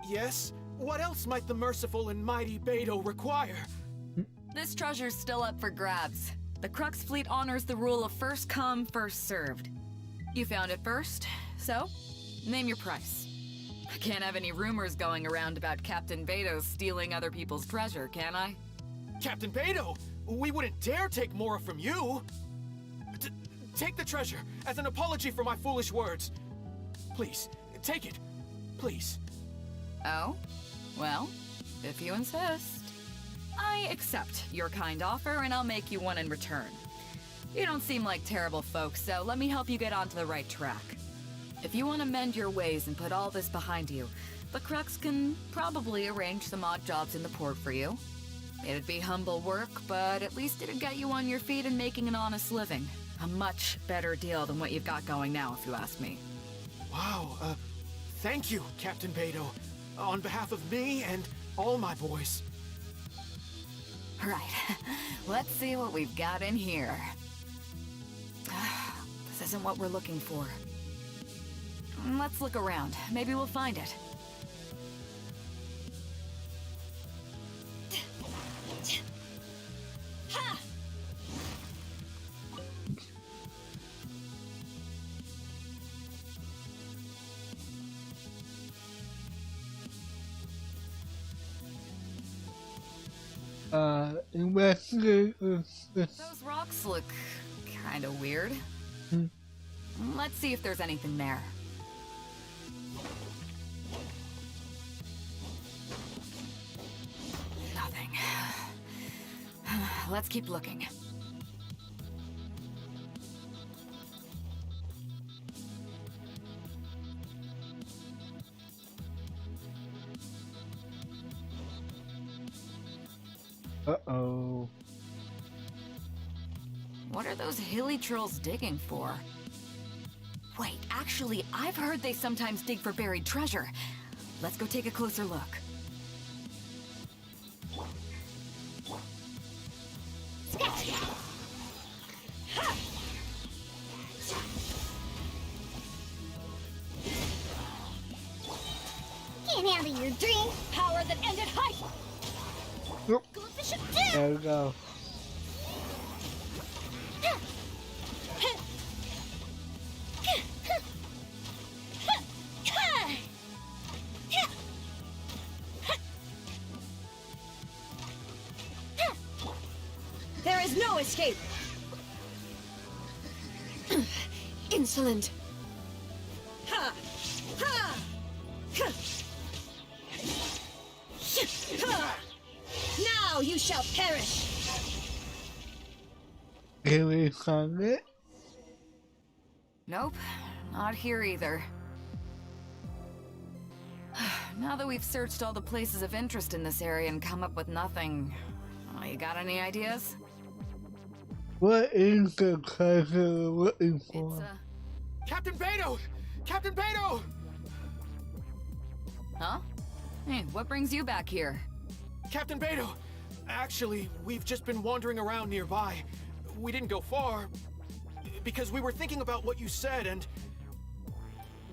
Yes? What else might the merciful and mighty Beto require? This treasure's still up for grabs. The Crux fleet honors the rule of first come, first served. You found it first, so name your price. I can't have any rumors going around about Captain Beto stealing other people's treasure, can I? Captain Beto, we wouldn't dare take more from you. Take the treasure as an apology for my foolish words. Please, take it. Please. Oh? Well, if you insist. I accept your kind offer, and I'll make you one in return. You don't seem like terrible folks, so let me help you get onto the right track. If you want to mend your ways and put all this behind you, the Crux can probably arrange some odd jobs in the port for you. It'd be humble work, but at least it'd get you on your feet and making an honest living. A much better deal than what you've got going now, if you ask me. Wow, thank you, Captain Beto. On behalf of me and all my boys. Right. Let's see what we've got in here. This isn't what we're looking for. Let's look around. Maybe we'll find it. Investigate. Those rocks look kind of weird. Let's see if there's anything there. Nothing. Let's keep looking. Uh-oh. What are those hilly trolls digging for? Wait, actually, I've heard they sometimes dig for buried treasure. Let's go take a closer look. Can't handle your dream. Power that ended high. Yep. Go up the ship down. There we go. There is no escape. Insolent. Ha! Ha! Ha! Ha! Now you shall perish. Can we find it? Nope, not here either. Now that we've searched all the places of interest in this area and come up with nothing, you got any ideas? What is the treasure we're looking for? Captain Beto! Captain Beto! Huh? Hey, what brings you back here? Captain Beto! Actually, we've just been wandering around nearby. We didn't go far, because we were thinking about what you said and...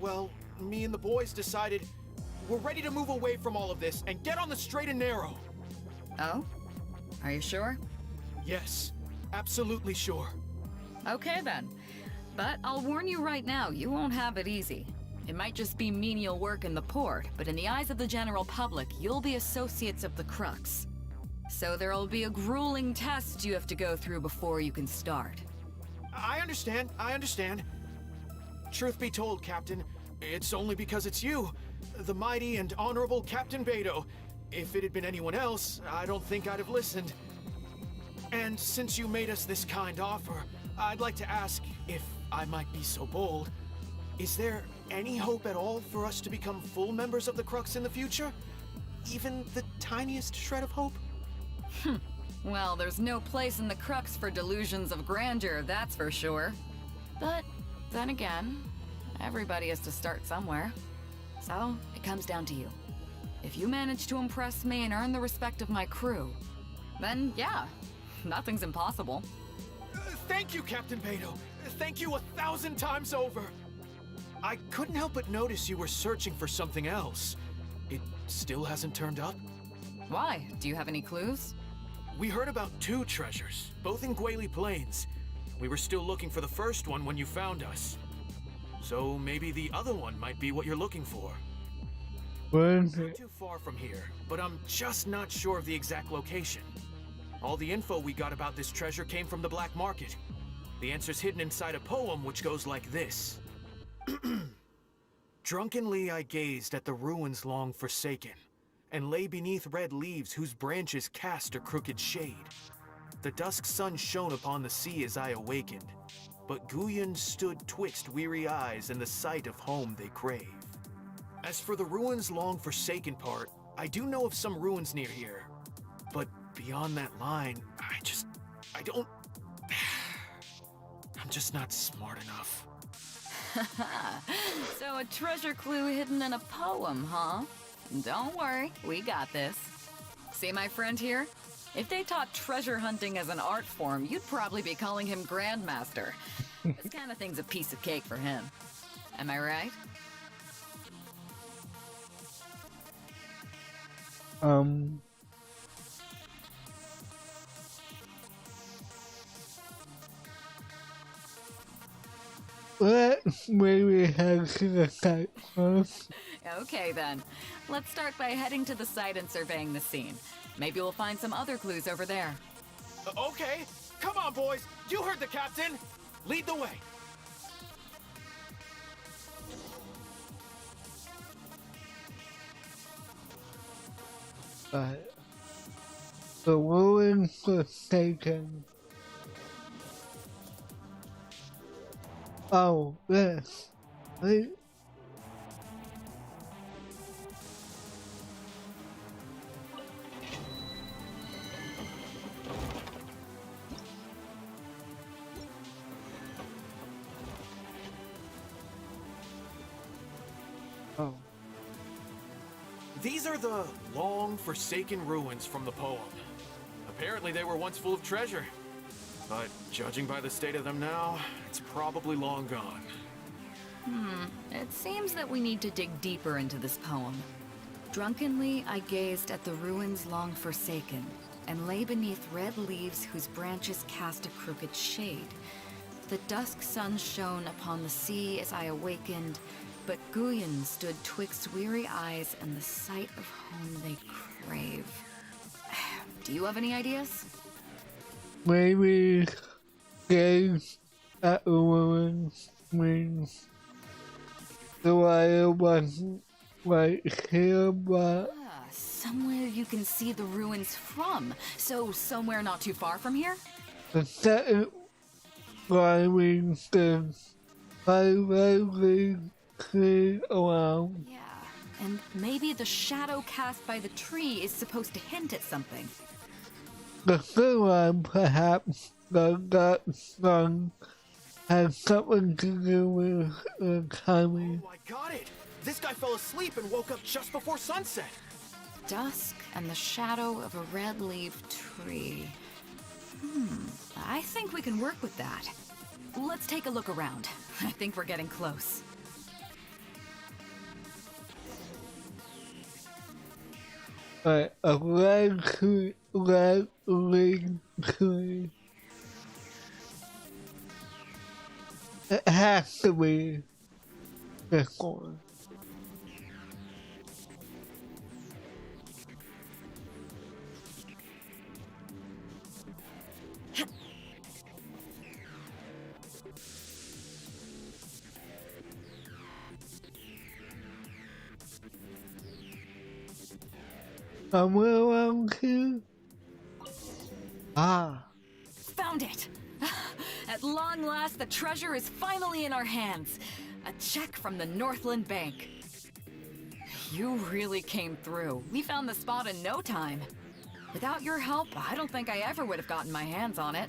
Well, me and the boys decided we're ready to move away from all of this and get on the straight and narrow. Oh? Are you sure? Yes, absolutely sure. Okay then. But I'll warn you right now, you won't have it easy. It might just be menial work in the port, but in the eyes of the general public, you'll be associates of the Crux. So there'll be a grueling test you have to go through before you can start. I understand. Truth be told, Captain, it's only because it's you, the mighty and honorable Captain Beto. If it had been anyone else, I don't think I'd have listened. And since you made us this kind offer, I'd like to ask, if I might be so bold, is there any hope at all for us to become full members of the Crux in the future? Even the tiniest shred of hope? Well, there's no place in the Crux for delusions of grandeur, that's for sure. But then again, everybody has to start somewhere. So, it comes down to you. If you manage to impress me and earn the respect of my crew, then yeah, nothing's impossible. Thank you, Captain Beto. Thank you 1,000 times over. I couldn't help but notice you were searching for something else. It still hasn't turned up? Why? Do you have any clues? We heard about 2 treasures, both in Guili Plains. We were still looking for the first one when you found us. So maybe the other one might be what you're looking for. Where's Not it? too far from here, but I'm just not sure of the exact location. All the info we got about this treasure came from the black market. The answer's hidden inside a poem which goes like this. Drunkenly I gazed at the ruins long forsaken, and lay beneath red leaves whose branches cast a crooked shade. The dusk sun shone upon the sea as I awakened, but Guyon stood twixt weary eyes and the sight of home they crave. As for the ruins long forsaken part, I do know of some ruins near here. But beyond that line, I don't... I'm just not smart enough. So a treasure clue hidden in a poem, huh? Don't worry, we got this. See my friend here? If they taught treasure hunting as an art form, you'd probably be calling him Grandmaster. This kind of thing's a piece of cake for him. Am I right? Let's maybe head to the site first. Okay then. Let's start by heading to the site and surveying the scene. Maybe we'll find some other clues over there. Okay, come on, boys. You heard the captain. Lead the way. The ruins forsaken. Oh, yes. Wait. Oh. These are the long forsaken ruins from the poem. Apparently they were once full of treasure. But judging by the state of them now, it's probably long gone. It seems that we need to dig deeper into this poem. Drunkenly, I gazed at the ruins long forsaken, and lay beneath red leaves whose branches cast a crooked shade. The dusk sun shone upon the sea as I awakened, but Guyon stood twixt weary eyes and the sight of home they crave. Do you have any ideas? Maybe gaze at the ruins means the wire wasn't right here, but Somewhere you can see the ruins from. So somewhere not too far from here? the second line means the highway clear around. Yeah, and maybe the shadow cast by the tree is supposed to hint at something. The third line, perhaps the sun has something to do with the timing. Oh, I got it! This guy fell asleep and woke up just before sunset. Dusk and the shadow of a red-leaved tree. I think we can work with that. Let's take a look around. I think we're getting close. Right, a red leaf tree. It has to be this one. Somewhere around here? Ah. Found it! At long last, the treasure is finally in our hands. A check from the Northland Bank. You really came through. We found the spot in no time. Without your help, I don't think I ever would have gotten my hands on it.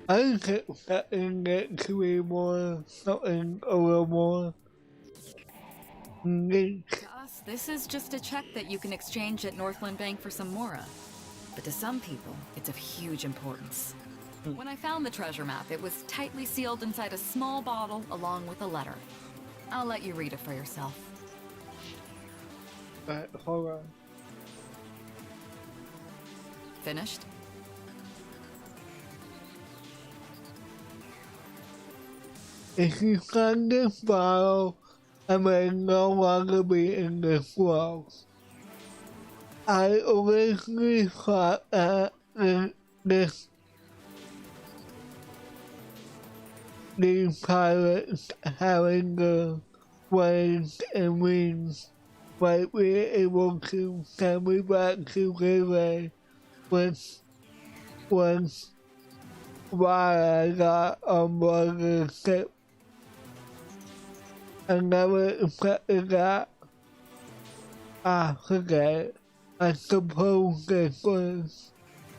I think expecting it to be more, something a little more unique. To us, this is just a check that you can exchange at Northland Bank for some Mora. But to some people, it's of huge importance. When I found the treasure map, it was tightly sealed inside a small bottle along with a letter. I'll let you read it for yourself. Right, hold on. Finished? If you find this bottle, I may no longer be in this world. I originally thought that these pirates having the waves and wings might be able to send me back to Gateway, which was why I got on board the ship never forgot. Forget. I suppose it was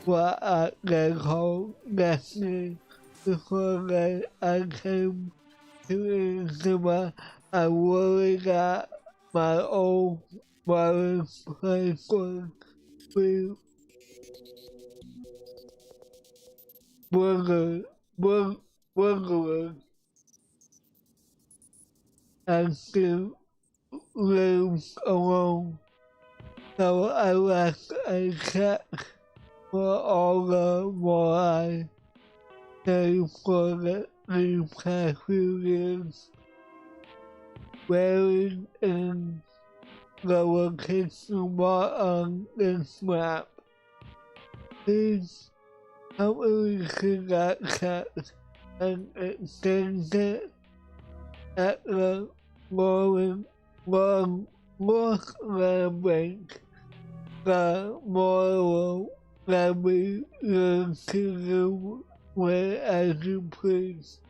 what they call destiny. Before I came to Inzuma, I worried that my old mother's place was free. Burger, and still lives alone. So I left a check for all the more I saved for the past few years, buried in the location marked on this map. Please help me see that check and extend it at the North Land Bank. The more will let me continue with as you please.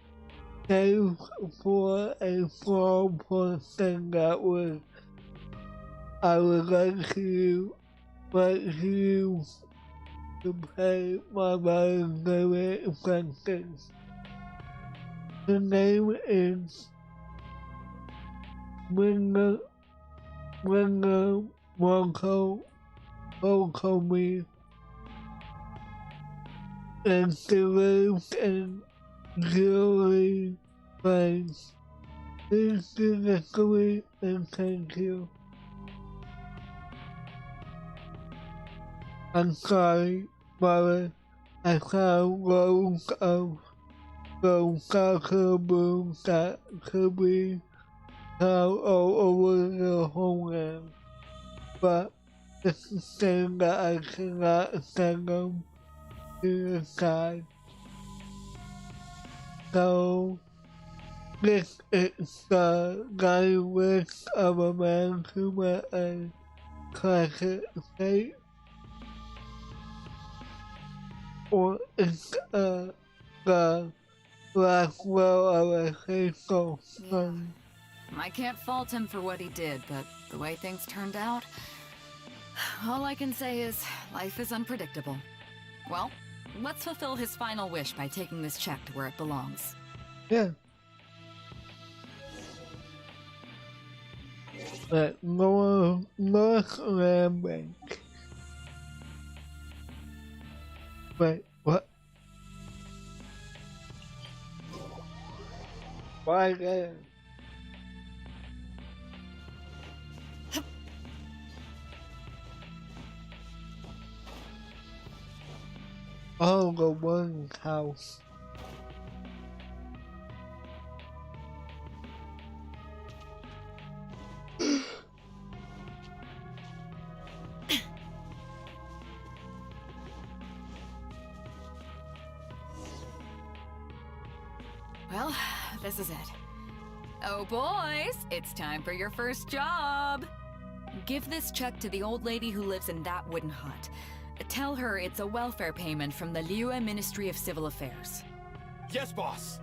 Save for a small portion that I would like you to pay my living expenses. The name is Winger Mokomi, and she lives in Julie Place. Please do this to me and thank you. I'm sorry, Mother. I found rows of those soccer booms that could be found all over the homeland, but it's a shame that I cannot send them to the side. So, this is the guide list of a man who met a classic state, or it's the last row of a faithful son. I can't fault him for what he did, but the way things turned out, all I can say is life is unpredictable. Well, let's fulfill his final wish by taking this check to where it belongs. Yeah. But North Land Bank. Wait, what? Why there? Oh, the one house. Well, this is it. Oh boys, it's time for your first job. Give this check to the old lady who lives in that wooden hut. Tell her it's a welfare payment from the Liyue Ministry of Civil Affairs. Yes, boss.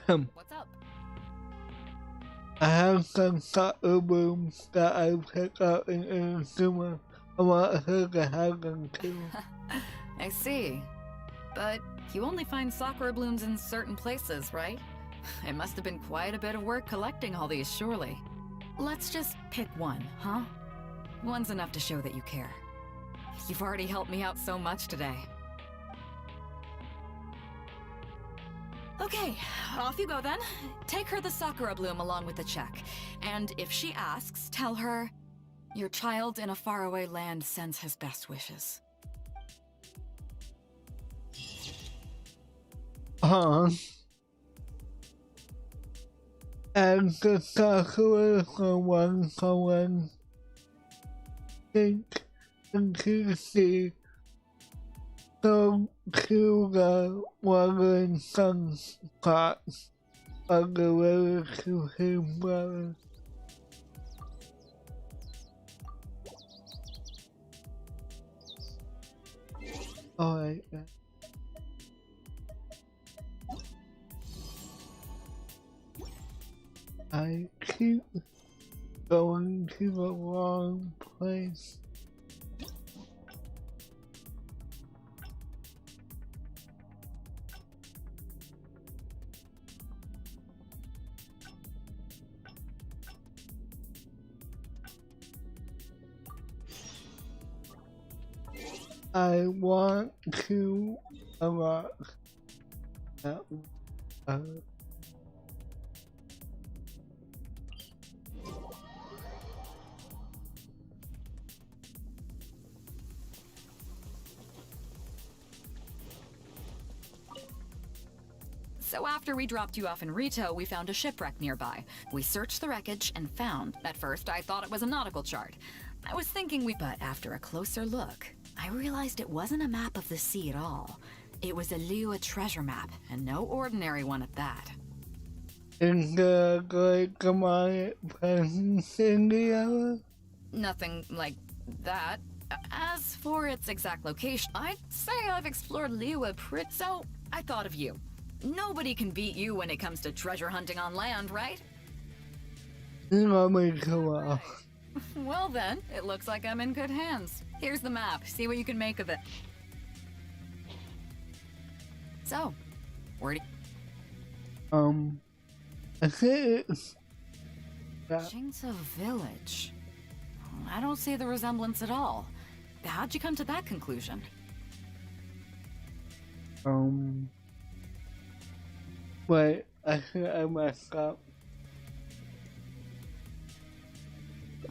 What's up? I have some soccer booms that I picked up in Inazuma. I want her to have them too. I see. But you only find sakura blooms in certain places, right? It must have been quite a bit of work collecting all these, surely. Let's just pick one, huh? One's enough to show that you care. You've already helped me out so much today. Okay, off you go then. Take her the sakura bloom along with the check. And if she asks, tell her, your child in a faraway land sends his best wishes. And the sakura from someone think into the so to the wandering sunspots of the river to his brother. Alright. I keep going to the wrong place. I want to unlock that. So after we dropped you off in Rito, we found a shipwreck nearby. We searched the wreckage and found, at first I thought it was a nautical chart. I was thinking but after a closer look, I realized it wasn't a map of the sea at all. It was a Liyue treasure map, and no ordinary one at that. Is the great command presence in the other? Nothing like that. As for its exact location, I'd say I've explored Liyue pretty, so I thought of you. Nobody can beat you when it comes to treasure hunting on land, right? Well. Well then, it looks like I'm in good hands. Here's the map. See what you can make of it. So, where do I think it's Jingzhou Village. I don't see the resemblance at all. How'd you come to that conclusion? Wait, I think I messed up.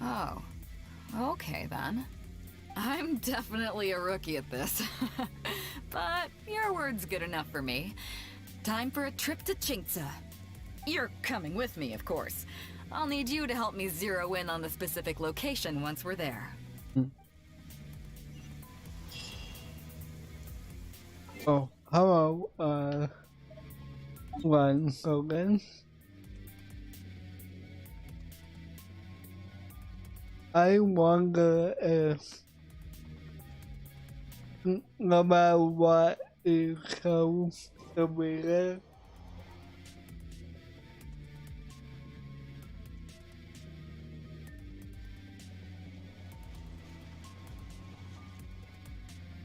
Oh, okay then. I'm definitely a rookie at this. But your word's good enough for me. Time for a trip to Jingzhou. You're coming with me, of course. I'll need you to help me zero in on the specific location once we're there. Oh, hello, once again. I wonder if no matter what it comes to be there.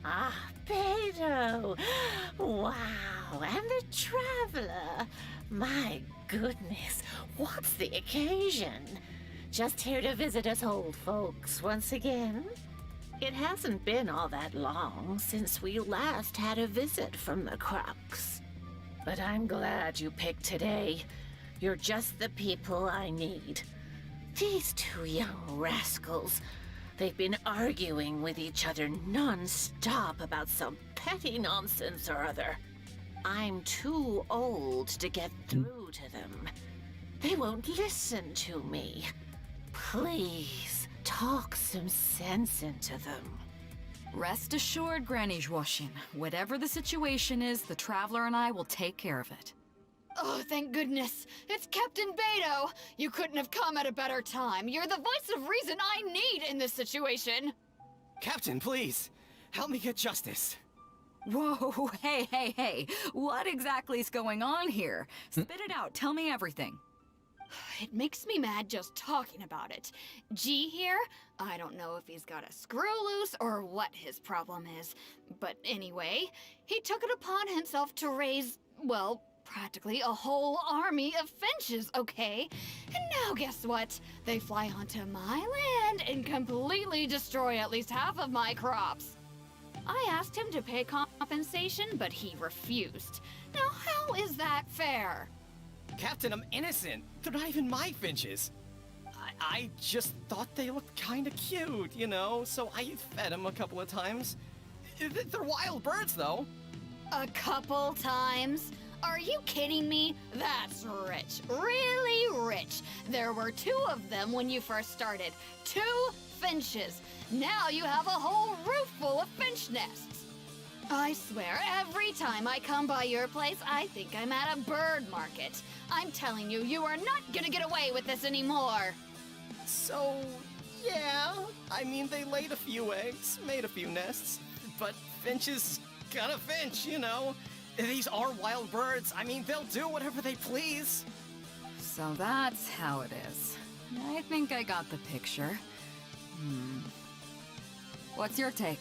Ah, Beto! Wow, and the traveler! My goodness, what's the occasion? Just here to visit us old folks once again? It hasn't been all that long since we last had a visit from the Crux. But I'm glad you picked today. You're just the people I need. These two young rascals, they've been arguing with each other non-stop about some petty nonsense or other. I'm too old to get through to them. They won't listen to me. Please, talk some sense into them. Rest assured, Granny Zhuoxin, whatever the situation is, the Traveler and I will take care of it. Oh, thank goodness. It's Captain Beto. You couldn't have come at a better time. You're the voice of reason I need in this situation. Captain, please, help me get justice. Whoa, hey. What exactly is going on here? Spit it out, tell me everything. It makes me mad just talking about it. G here, I don't know if he's got a screw loose or what his problem is. But anyway, he took it upon himself to raise, well, practically a whole army of finches, okay? And now guess what? They fly onto my land and completely destroy at least half of my crops. I asked him to pay compensation, but he refused. Now how is that fair? Captain, I'm innocent. They're not even my finches. I just thought they looked kinda cute, you know, so I fed them a couple of times. They're wild birds, though. A couple times? Are you kidding me? That's rich. Really rich. There were 2 of them when you first started. 2 finches. Now you have a whole roof full of finch nests. I swear, every time I come by your place, I think I'm at a bird market. I'm telling you, you are not gonna get away with this anymore. So, yeah, I mean, they laid a few eggs, made a few nests, but finch is gonna finch, you know. These are wild birds. I mean, they'll do whatever they please. So that's how it is. I think I got the picture. What's your take?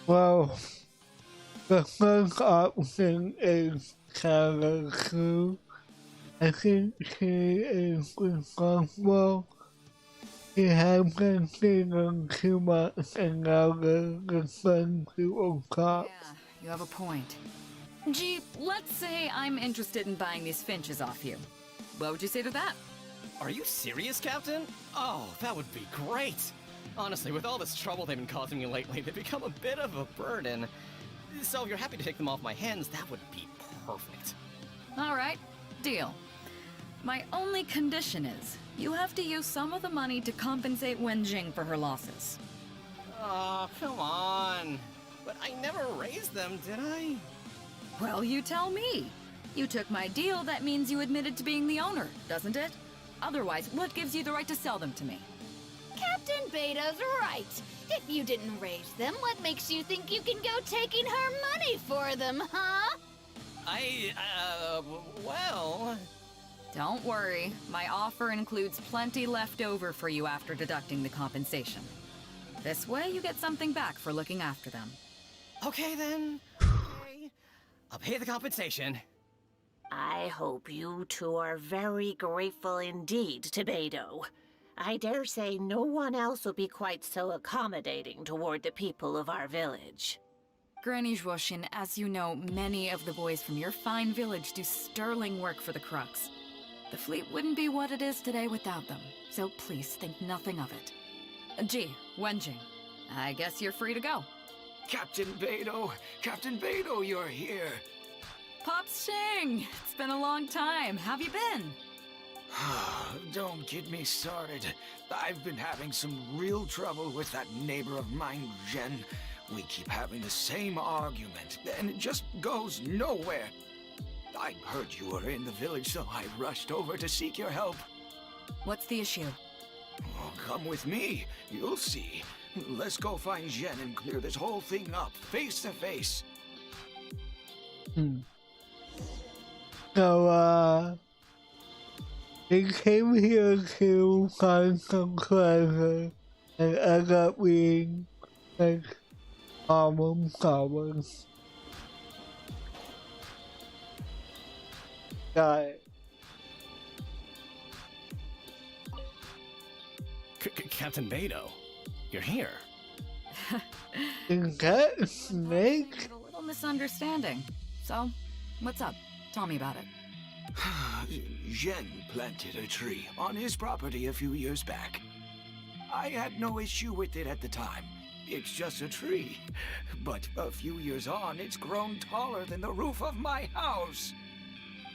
Well, the first option is Sarah Sue. I think she is responsible. She has been singing too much and now the sun to o'clock. Yeah, you have a point. Gee, let's say I'm interested in buying these finches off you. What would you say to that? Are you serious, Captain? Oh, that would be great. Honestly, with all this trouble they've been causing me lately, they've become a bit of a burden. So if you're happy to take them off my hands, that would be perfect. All right, deal. My only condition is, you have to use some of the money to compensate Wenjing for her losses. Oh, come on. But I never raised them, did I? Well, you tell me. You took my deal, that means you admitted to being the owner, doesn't it? Otherwise, what gives you the right to sell them to me? Captain Beto's right. If you didn't raise them, what makes you think you can go taking her money for them, huh? Well... Don't worry. My offer includes plenty left over for you after deducting the compensation. This way, you get something back for looking after them. Okay, then. Okay. I'll pay the compensation. I hope you two are very grateful indeed to Beto. I dare say no one else will be quite so accommodating toward the people of our village. Granny Zhuoshin, as you know, many of the boys from your fine village do sterling work for the Crux. The fleet wouldn't be what it is today without them, so please think nothing of it. Gee, Wenjing, I guess you're free to go. Captain Beto, you're here. Pops Shing, it's been a long time. How've you been? Don't get me started. I've been having some real trouble with that neighbor of mine, Jen. We keep having the same argument, and it just goes nowhere. I heard you were in the village, so I rushed over to seek your help. What's the issue? Oh, come with me. You'll see. Let's go find Jen and clear this whole thing up, face to face. So, they came here to find some treasure and end up being like problems. Got it. Captain Beto, you're here. Is that a snake? A little misunderstanding. So, what's up? Tell me about it. Jen planted a tree on his property a few years back. I had no issue with it at the time. It's just a tree. But a few years on, it's grown taller than the roof of my house.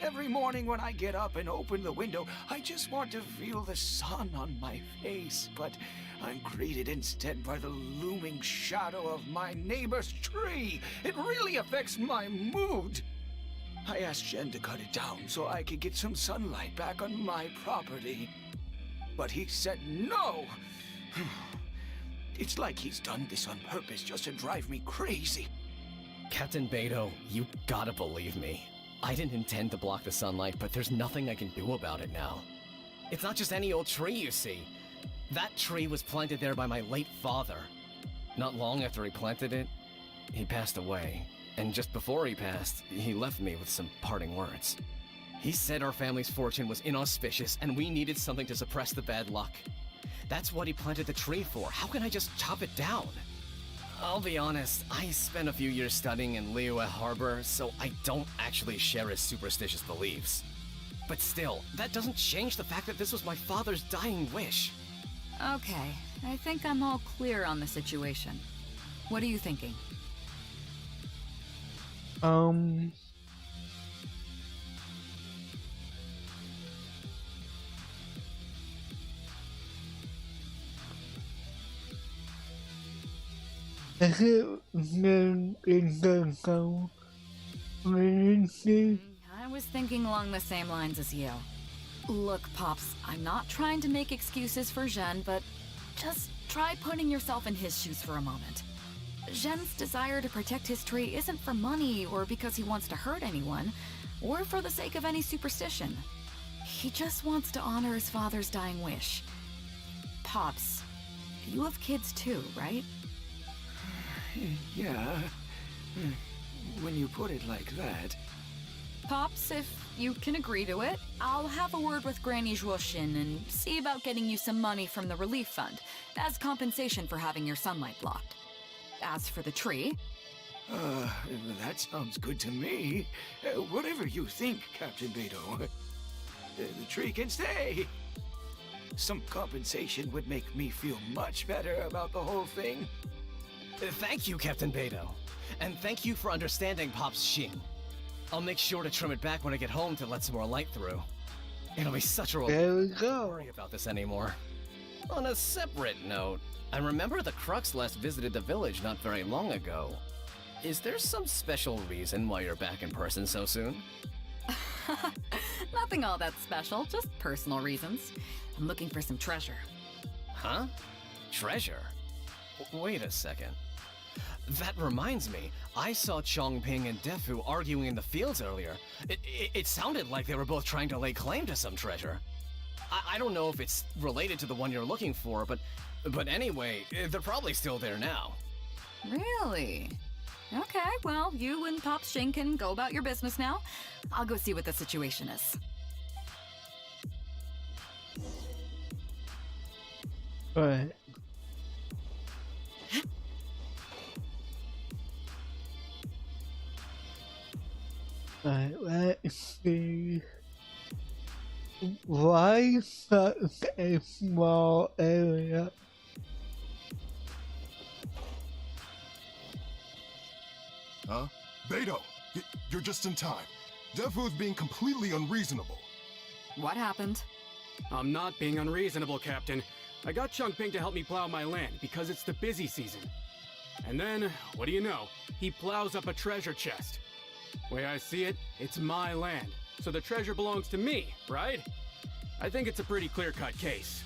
Every morning when I get up and open the window, I just want to feel the sun on my face, but I'm greeted instead by the looming shadow of my neighbor's tree. It really affects my mood. I asked Jen to cut it down so I could get some sunlight back on my property. But he said no. It's like he's done this on purpose just to drive me crazy. Captain Beto, you gotta believe me. I didn't intend to block the sunlight, but there's nothing I can do about it now. It's not just any old tree, you see. That tree was planted there by my late father. Not long after he planted it, he passed away. And just before he passed, he left me with some parting words. He said our family's fortune was inauspicious and we needed something to suppress the bad luck. That's what he planted the tree for. How can I just chop it down? I'll be honest, I spent a few years studying in Liyue Harbor, so I don't actually share his superstitious beliefs. But still, that doesn't change the fact that this was my father's dying wish. Okay, I think I'm all clear on the situation. What are you thinking? I was thinking along the same lines as you. Look, Pops, I'm not trying to make excuses for Zhen, but just try putting yourself in his shoes for a moment. Zhen's desire to protect his tree isn't for money or because he wants to hurt anyone, or for the sake of any superstition. He just wants to honor his father's dying wish. Pops, you have kids too, right? Yeah. When you put it like that. Pops, if you can agree to it, I'll have a word with Granny Zhuoxin and see about getting you some money from the relief fund as compensation for having your sunlight blocked. As for the tree... That sounds good to me. Whatever you think, Captain Beto. The tree can stay. Some compensation would make me feel much better about the whole thing. Thank you, Captain Beto. And thank you for understanding Pop's Xing. I'll make sure to trim it back when I get home to let some more light through. It'll be such a relief. There we Don't go. worry about this anymore. On a separate note, I remember the Crux last visited the village not very long ago. Is there some special reason why you're back in person so soon? Nothing all that special, just personal reasons. I'm looking for some treasure. Huh? Treasure? Wait a second. That reminds me, I saw Chongping and Defu arguing in the fields earlier. It sounded like they were both trying to lay claim to some treasure. I don't know if it's related to the one you're looking for, but anyway, they're probably still there now. Really? Okay, well, you and Pop Xing can go about your business now. I'll go see what the situation is. Right. Right, let's see. Why such a small area? Huh? Beto, you're just in time. Defu's being completely unreasonable. What happened? I'm not being unreasonable, Captain. I got Chongping to help me plow my land because it's the busy season. And then, what do you know? He plows up a treasure chest. Way I see it, it's my land, so the treasure belongs to me, right? I think it's a pretty clear-cut case.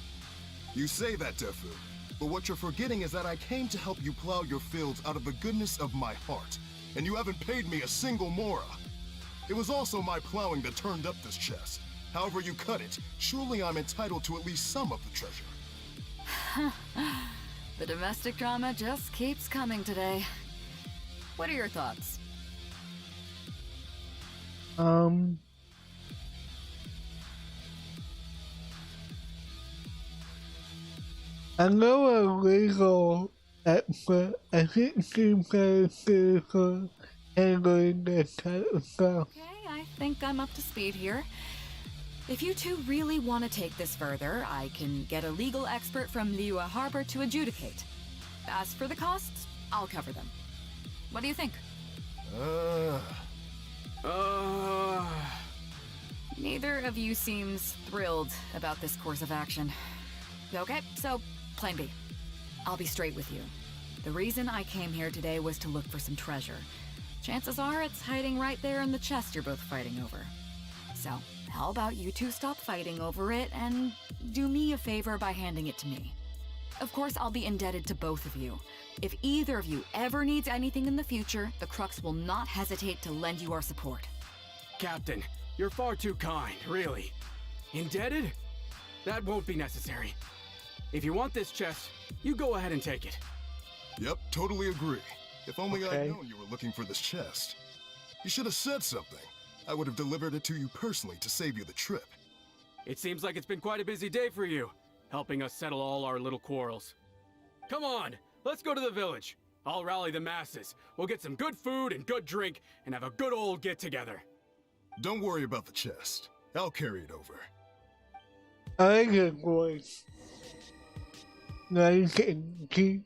You say that, Defu, but what you're forgetting is that I came to help you plow your fields out of the goodness of my heart, and you haven't paid me a single mora. It was also my plowing that turned up this chest. However you cut it, surely I'm entitled to at least some of the treasure. The domestic drama just keeps coming today. What are your thoughts? I know a legal expert. I think she's very good for handling this kind of stuff. Okay, I think I'm up to speed here. If you two really want to take this further, I can get a legal expert from Liyue Harbor to adjudicate. As for the costs, I'll cover them. What do you think? Neither of you seems thrilled about this course of action. Okay, so plan B. I'll be straight with you. The reason I came here today was to look for some treasure. Chances are it's hiding right there in the chest you're both fighting over. So, how about you two stop fighting over it and do me a favor by handing it to me? Of course, I'll be indebted to both of you. If either of you ever needs anything in the future, the Crux will not hesitate to lend you our support. Captain, you're far too kind, really. Indebted? That won't be necessary. If you want this chest, you go ahead and take it. Yep, totally agree. If only Okay. I'd known you were looking for this chest. You should have said something. I would have delivered it to you personally to save you the trip. It seems like it's been quite a busy day for you, helping us settle all our little quarrels. Come on, let's go to the village. I'll rally the masses. We'll get some good food and good drink and have a good old get-together. Don't worry about the chest. I'll carry it over. I like his voice. Nice and deep.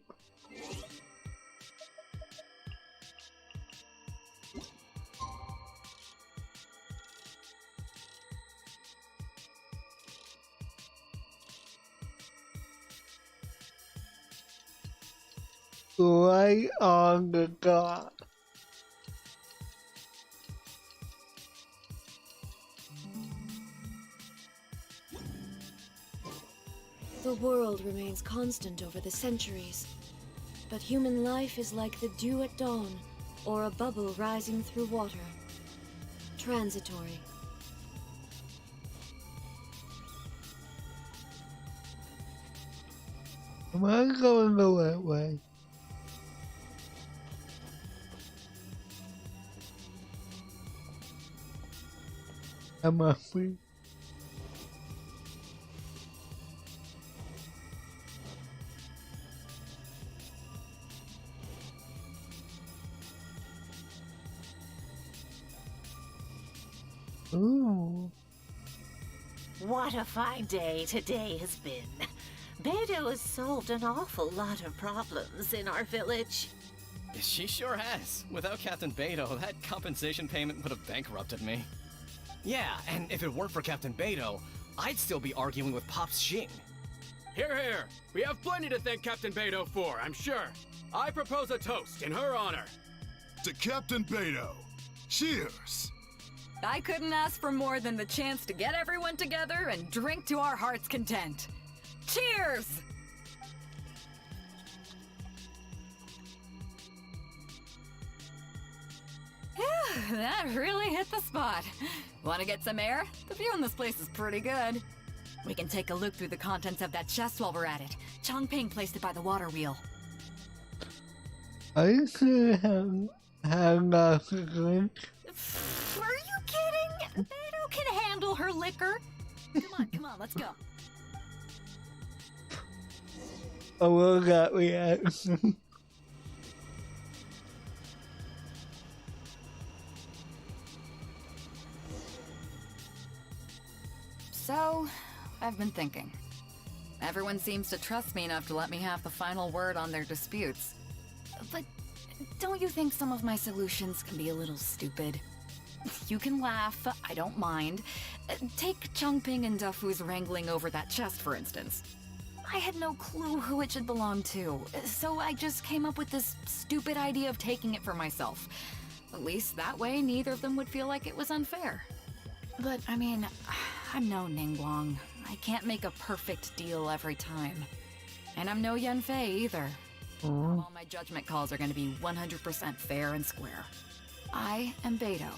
Right on the dot. The world remains constant over the centuries, but human life is like the dew at dawn, or a bubble rising through water. Transitory. Am I going the right way? Am I free? Ooh. What a fine day today has been. Beto has solved an awful lot of problems in our village. She sure has. Without Captain Beto, that compensation payment would have bankrupted me. Yeah, and if it weren't for Captain Beto, I'd still be arguing with Pops Xing. Here, here! We have plenty to thank Captain Beto for, I'm sure. I propose a toast in her honor. To Captain Beto. Cheers! I couldn't ask for more than the chance to get everyone together and drink to our heart's content. Cheers! Phew, that really hit the spot. Want to get some air? The view in this place is pretty good. We can take a look through the contents of that chest while we're at it. Chongping placed it by the water wheel. I could have a drink. Are you kidding? Beto can handle her liquor. Come on, let's go. I love that reaction. So, I've been thinking. Everyone seems to trust me enough to let me have the final word on their disputes. But don't you think some of my solutions can be a little stupid? You can laugh, I don't mind. Take Chongping and Dufu's wrangling over that chest, for instance. I had no clue who it should belong to, so I just came up with this stupid idea of taking it for myself. At least that way, neither of them would feel like it was unfair. But, I mean, I'm no Ningguang. I can't make a perfect deal every time. And I'm no Yanfei either. All my judgment calls are going to be 100% fair and square. I am Beto,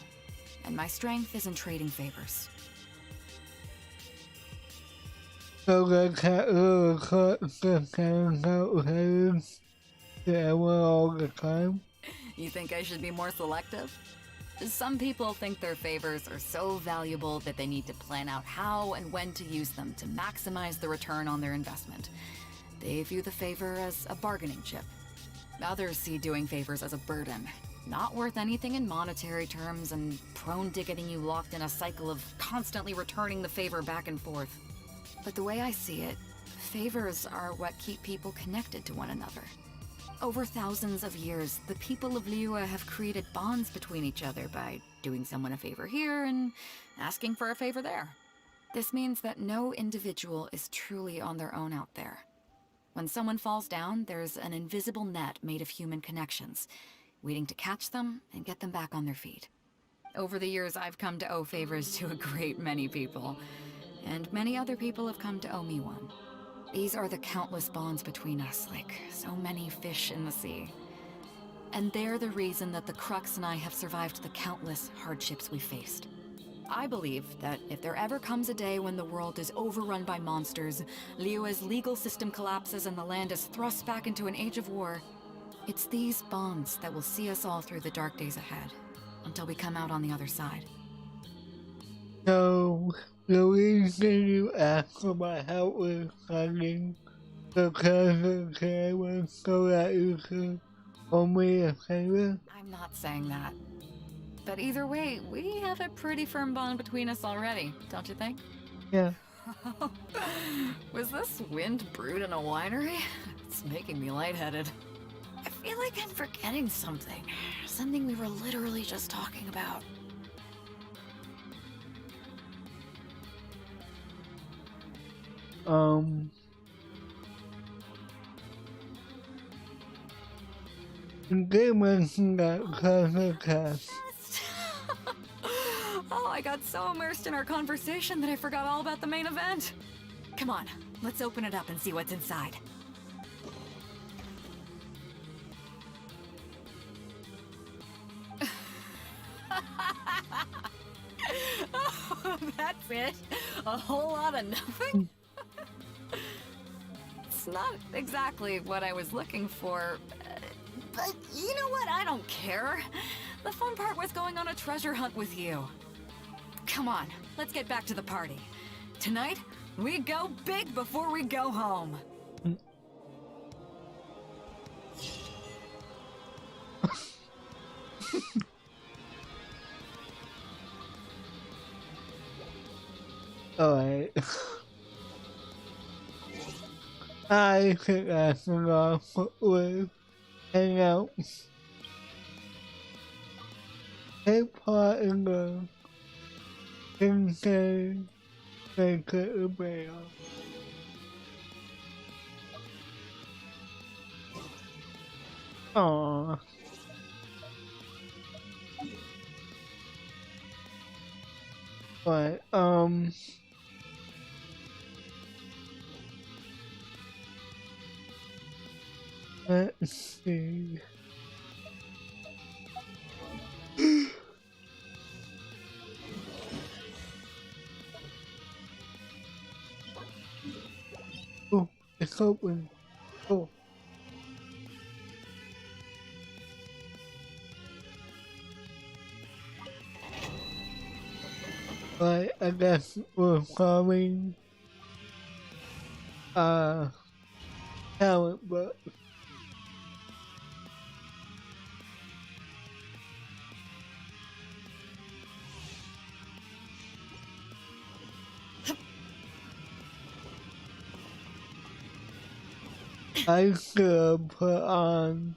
and my strength is in trading favors. So the cat will cut the hangout heads all the time. You think I should be more selective? Some people think their favors are so valuable that they need to plan out how and when to use them to maximize the return on their investment. They view the favor as a bargaining chip. Others see doing favors as a burden, not worth anything in monetary terms and prone to getting you locked in a cycle of constantly returning the favor back and forth. But the way I see it, favors are what keep people connected to one another. Over thousands of years, the people of Liyue have created bonds between each other by doing someone a favor here and asking for a favor there. This means that no individual is truly on their own out there. When someone falls down, there's an invisible net made of human connections, waiting to catch them and get them back on their feet. Over the years, I've come to owe favors to a great many people, and many other people have come to owe me one. These are the countless bonds between us, like so many fish in the sea. And they're the reason that the Crux and I have survived the countless hardships we faced. I believe that if there ever comes a day when the world is overrun by monsters, Liyue's legal system collapses and the land is thrust back into an age of war, it's these bonds that will see us all through the dark days ahead, until we come out on the other side. So, the reason you asked about help with finding the cousin was so that you could owe me a favor? I'm not saying that. But either way, we have a pretty firm bond between us already, don't you think? Yeah. Was this wind brewed in a winery? It's making me lightheaded. I feel like I'm forgetting something. Something we were literally just talking about. They mentioned that cousin cast. Oh, I got so immersed in our conversation that I forgot all about the main event. Come on, let's open it up and see what's inside. Oh, that's it? A whole lot of nothing? It's not exactly what I was looking for, but you know what? I don't care. The fun part was going on a treasure hunt with you. Come on, let's get back to the party. Tonight, we go big before we go home. Alright. I think I forgot with hangout. Take part in the Genshin Impact. Aww. But let's see. Oh, it's open. Oh. But I guess we're calling talent book. I should put on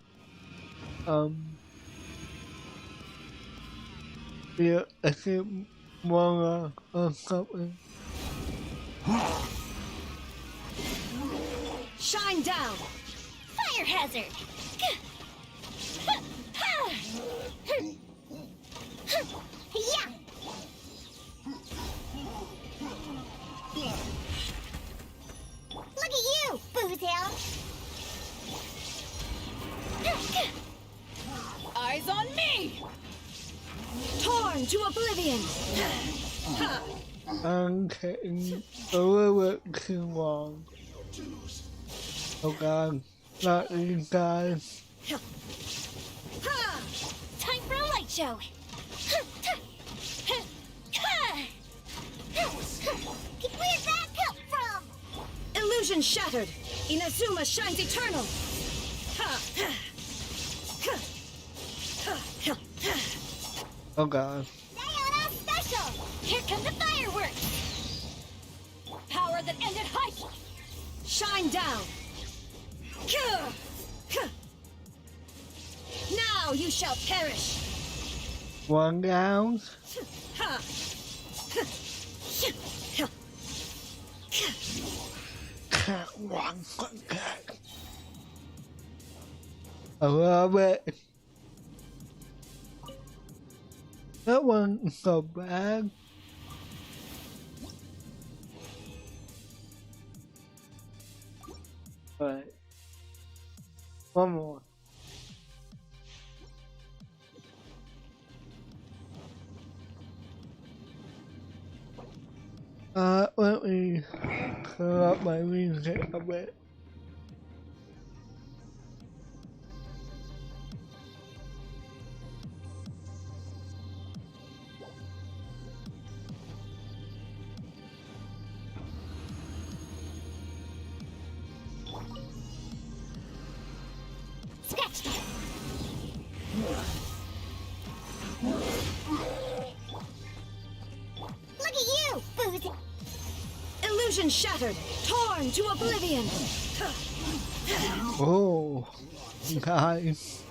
yeah, I think more or something. Shine down! Fire hazard! Yeah! Look at you, Boozhound! Eyes on me! Torn to oblivion! I'm getting a little bit too long. Oh god, not these guys. Time for a light show! Where'd that come from? Illusion shattered! Inazuma shines eternal! Oh god. Sayonara special! Here come the fireworks! Power that ended hype! Shine down! Now you shall perish! One down. One contact. I love it. That wasn't so bad. Alright. One more. Let me clear up my music a bit. Scratch that! Look at you, Boozy! Illusion shattered! Torn to oblivion! Oh, nice.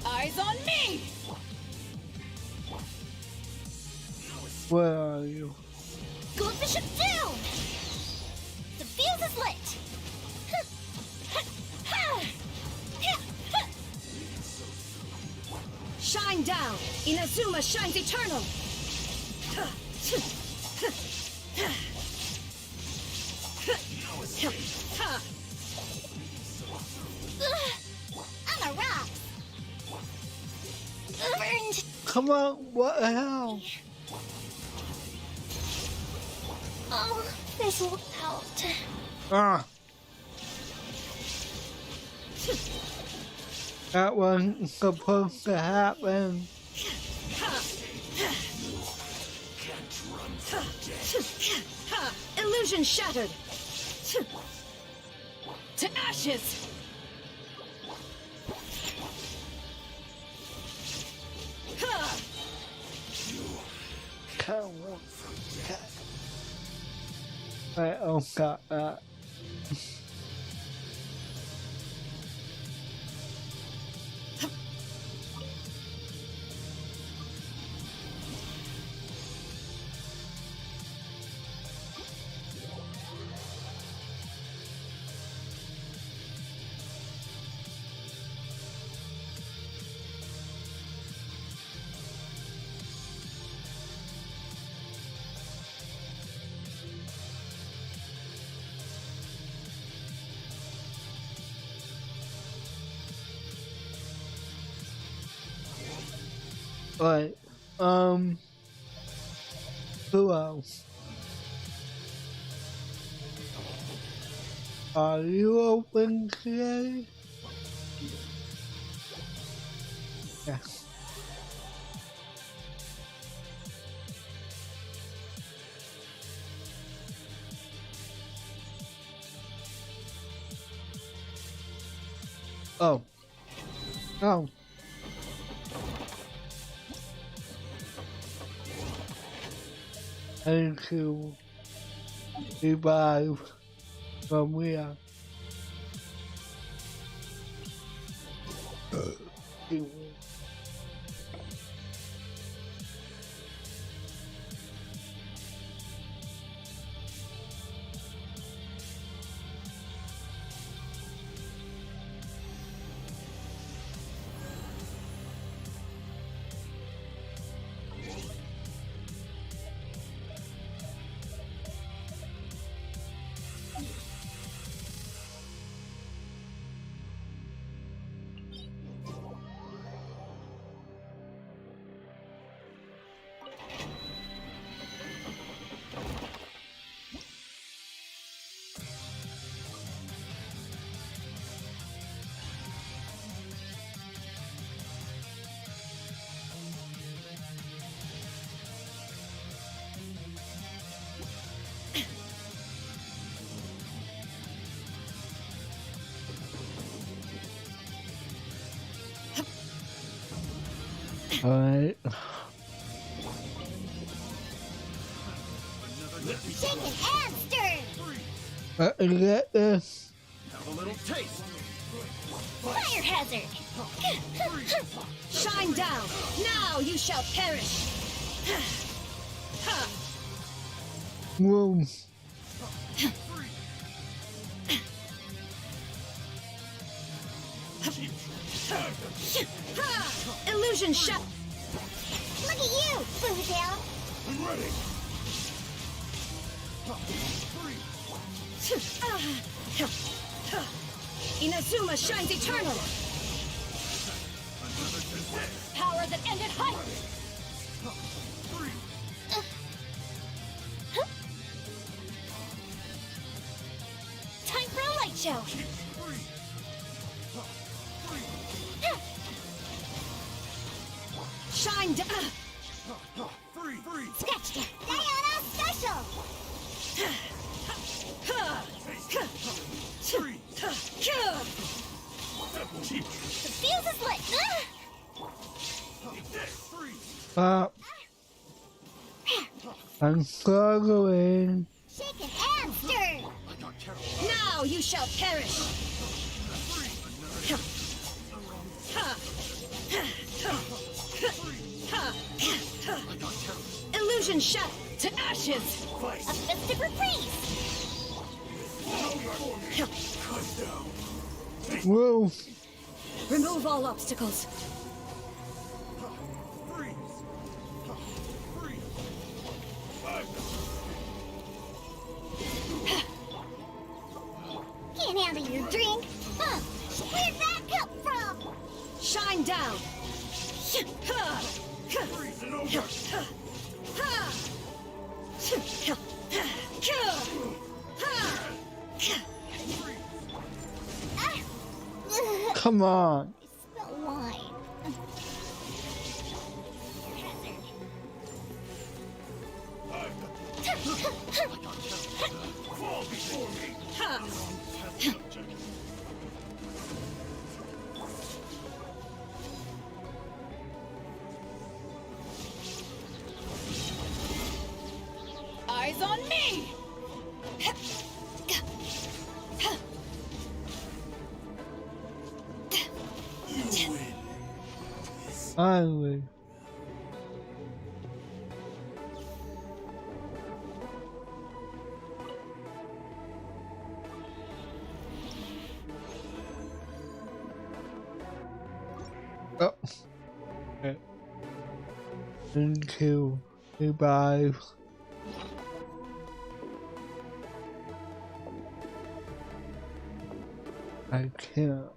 Eyes on me! Where are you? Goldfish of Doom! The fuse is lit! Shine down! Inazuma shines eternal! I'm a rock. Burned. Come on, what the hell? Oh, fizzled out. Ah. That wasn't supposed to happen. Illusion shattered! To ashes! Can't I don't got that. Right, who else? Are you open today? Yeah. Oh. Oh. I need to revive from where? Alright. Shaken and stirred. Get this. Have a little taste. Fire hazard. Shine down! Now you shall perish! Whoa. Illusion shut! Look at you, Bootail. I'm ready. Inazuma shines eternal! Power that ended height! Time for a light show. Shine down! Scratched ya. Diana special. The fuse is lit. I'm struggling. Shaken and stirred. Now you shall perish! Illusion shut to ashes! A festive reprise. Whoa. Remove all obstacles. Can't handle your drink? Huh? Where'd that come from? Shine down! Come on. Smell wine. Fall before me. Eyes on me! Finally. Oh. Okay. Thank you. Goodbye. I can't.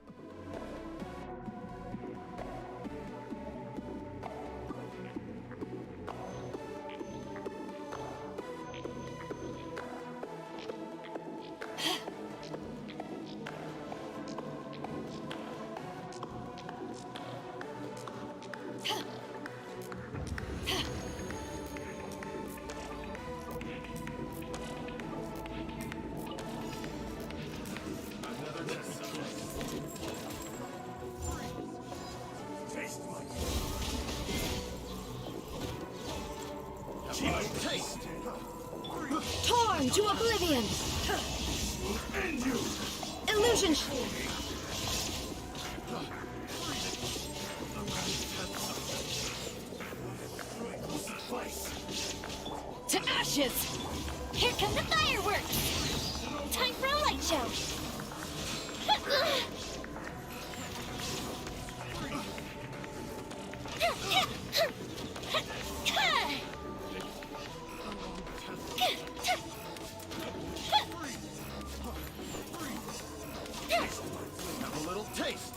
Torn to oblivion! Illusion shield! To ashes! Here come the fireworks! Time for a light show! Have a little taste.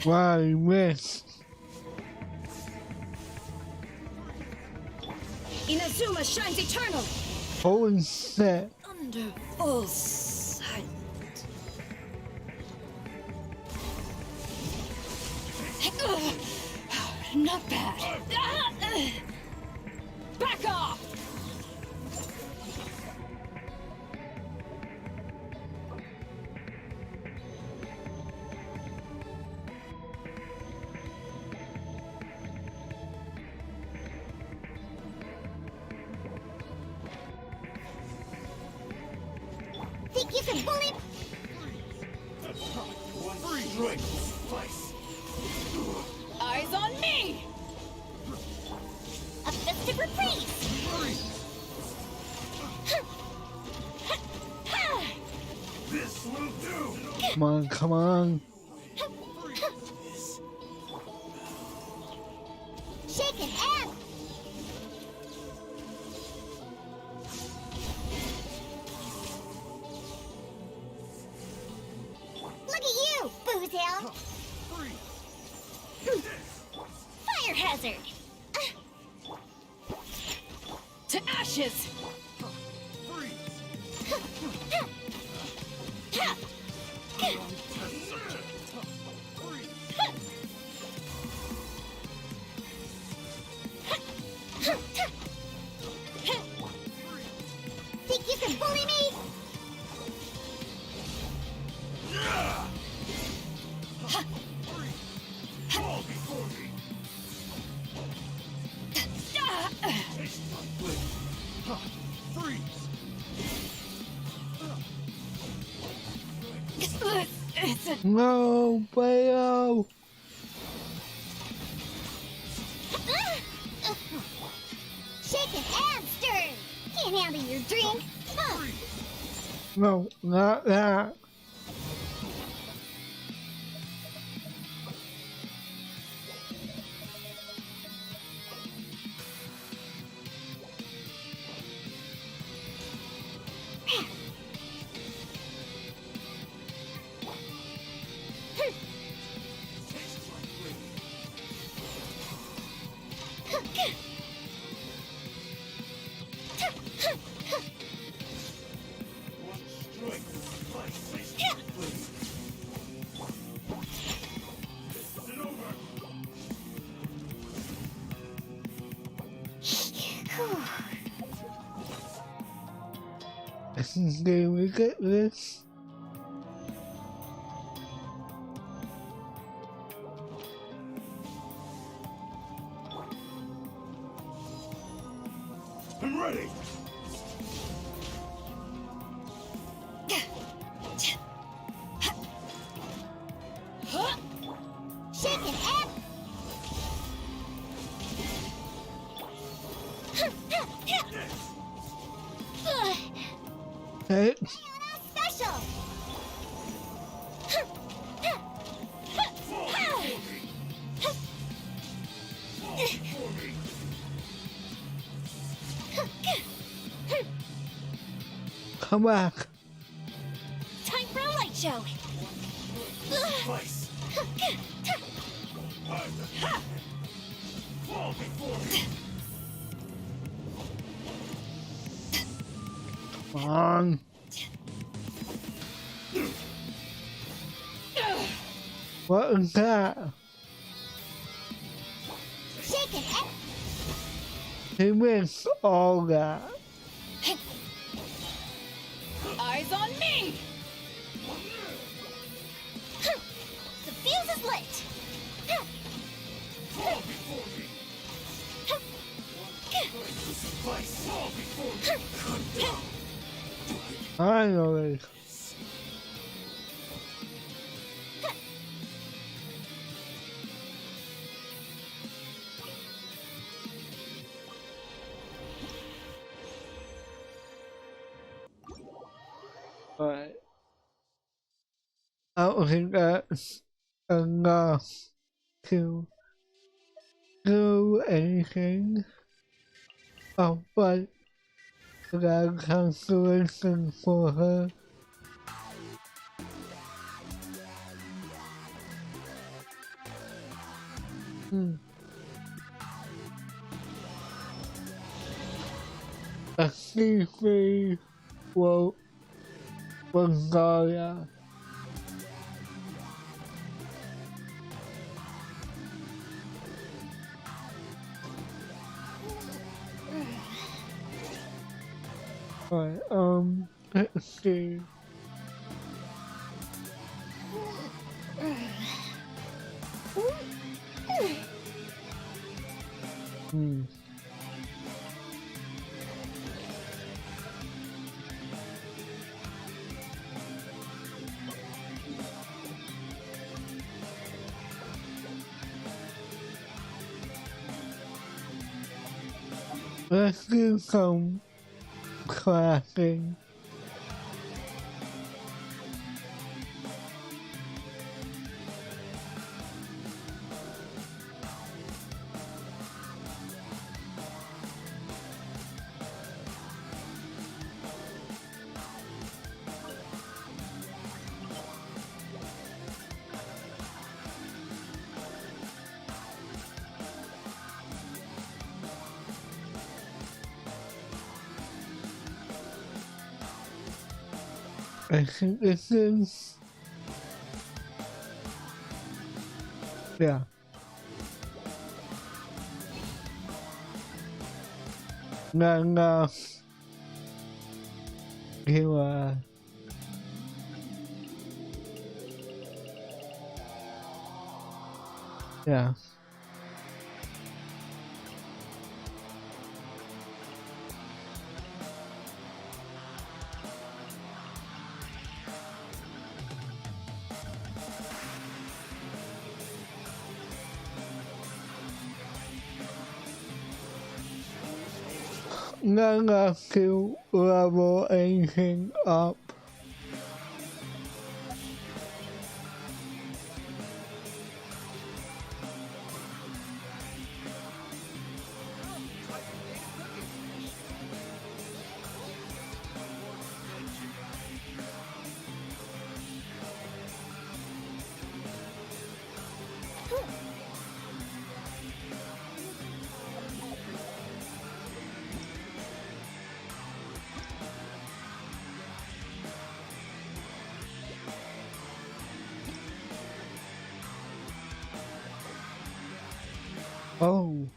Why miss? Inazuma shines eternal! Holy shit. Under full sight. Not bad. Back off! Think you can bully? Eyes on me! A festive reprise! This will do. Come on, come on. Shake an app! Look at you, Boozhound! Fire hazard! To ashes! Think you can bully me? Fall before me. Taste my blade. Freeze. No, Bayo. Shake an hamster! Can't handle your drink? Huh? No, not that. Can we get this? I'm ready. Shake it, Ed. Hey. Special. Come back. Time for a light show. Twice. Fall before me. Come on. What is that? Shake it, Ed. He missed all that. Eyes on me! The fuse is lit. Fall before me. Twice. Fall before me. Cut down. Finally. Alright. I don't think that's enough to do anything. Oh, but I got cancellation for her. A C3 will Bulgaria. Alright, let's see. Let's do some crafting. I think this is... Yeah. Not enough to, yeah. Not enough to level anything up. Oh.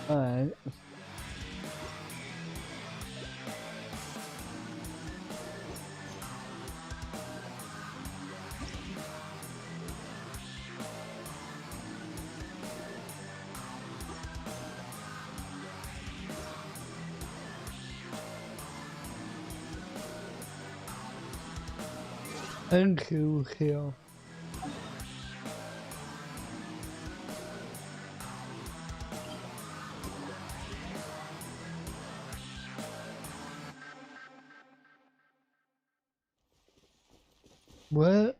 Alright. Thank you, Hill. What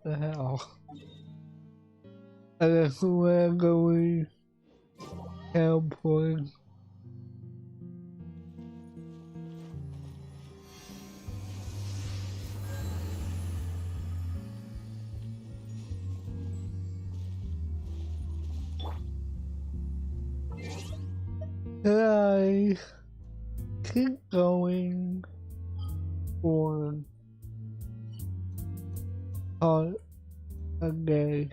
the hell? I guess we're going airport. Should I keep going or call it a day?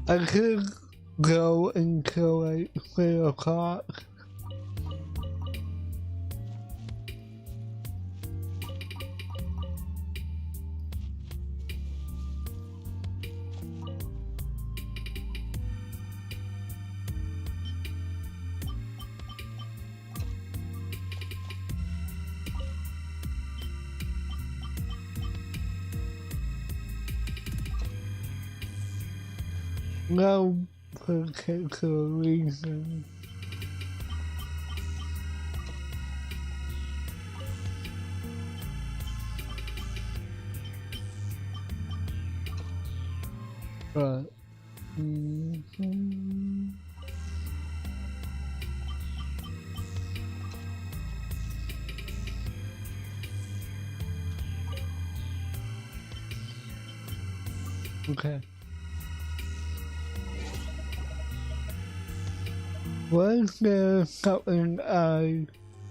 I could go until like 3 o'clock. No particular reason. But okay. Was there something I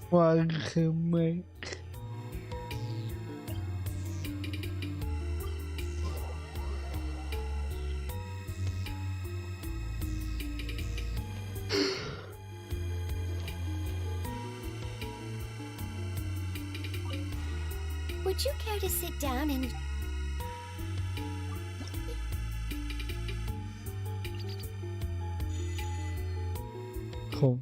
wanted to make? Would you care to sit down and... Cool.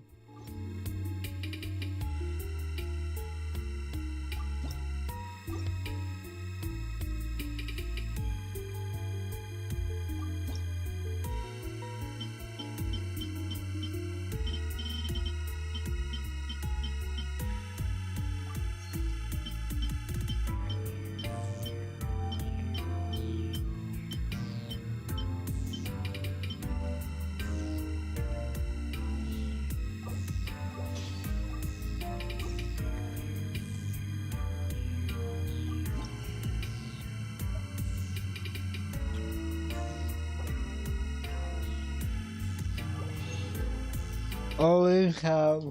Always have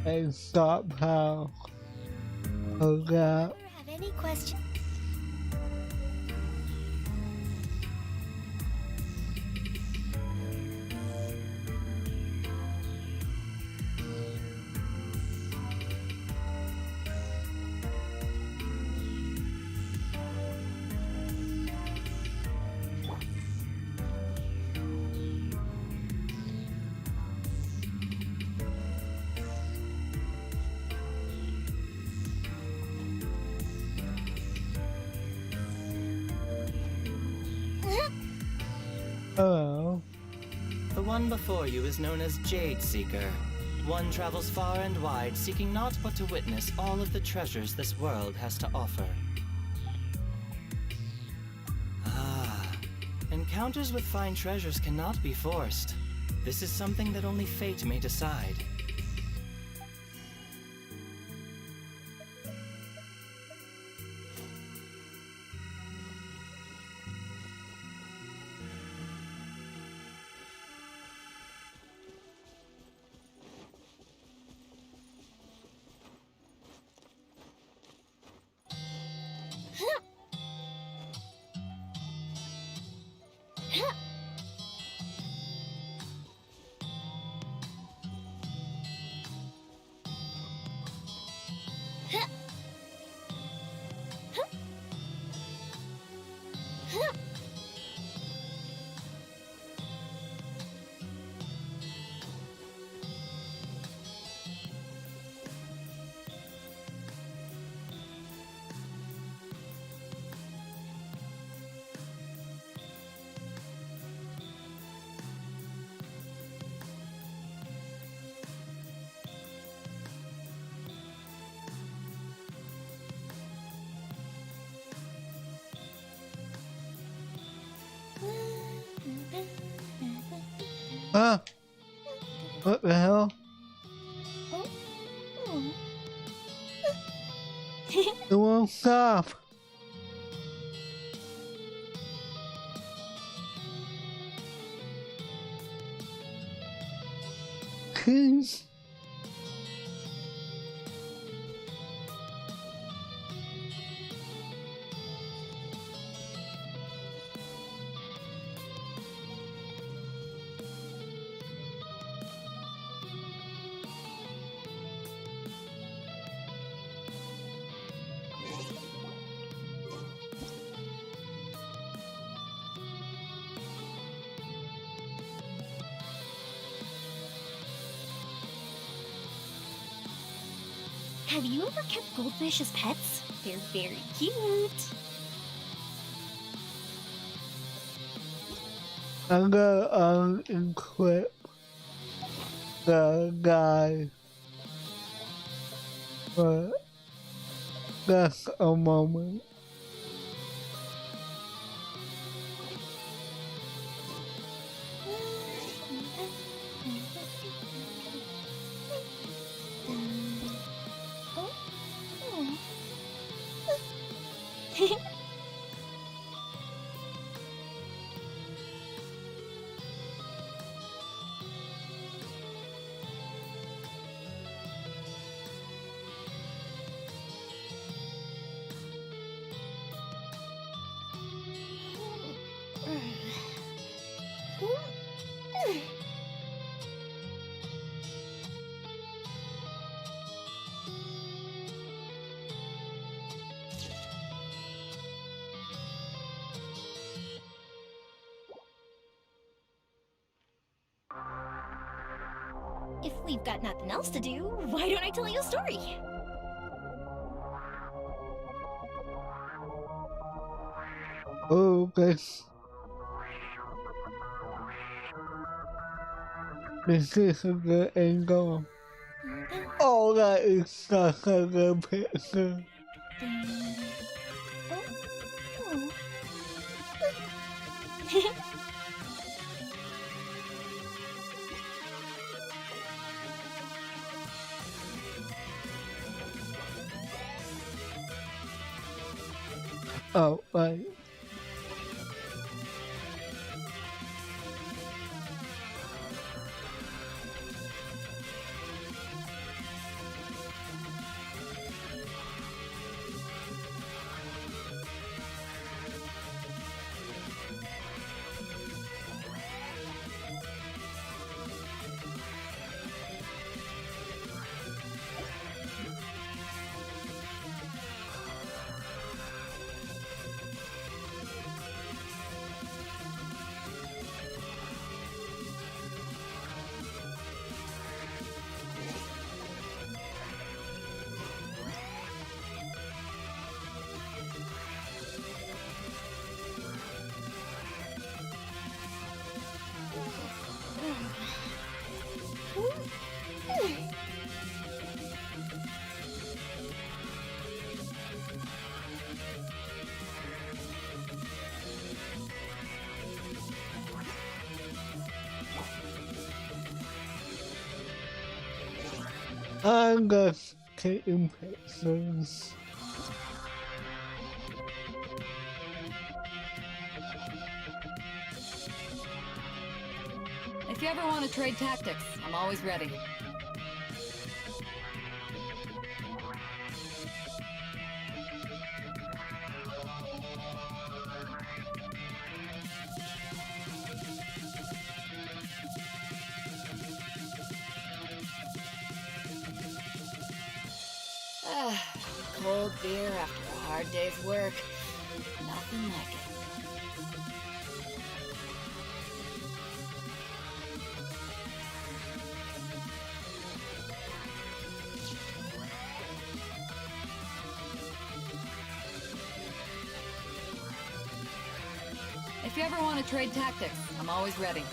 a stockpile of that. have any questions? Hello. The one before you is known as Jade Seeker. One travels far and wide, seeking naught but to witness all of the treasures this world has to offer. Ah, encounters with fine treasures cannot be forced. This is something that only fate may decide. Ah, what the hell? It won't stop. Please. Have you ever kept goldfish as pets? They're very cute. I'm gonna unequip the guy for just a moment. If we've got nothing else to do, why don't I tell you a story? Okay. This is a good angle. Oh, that is such a good picture. Oh, right. I'm just taking pictures. If you ever want to trade tactics, I'm always ready. Cold beer after a hard day's work. Nothing like it. If you ever want to trade tactics, I'm always ready.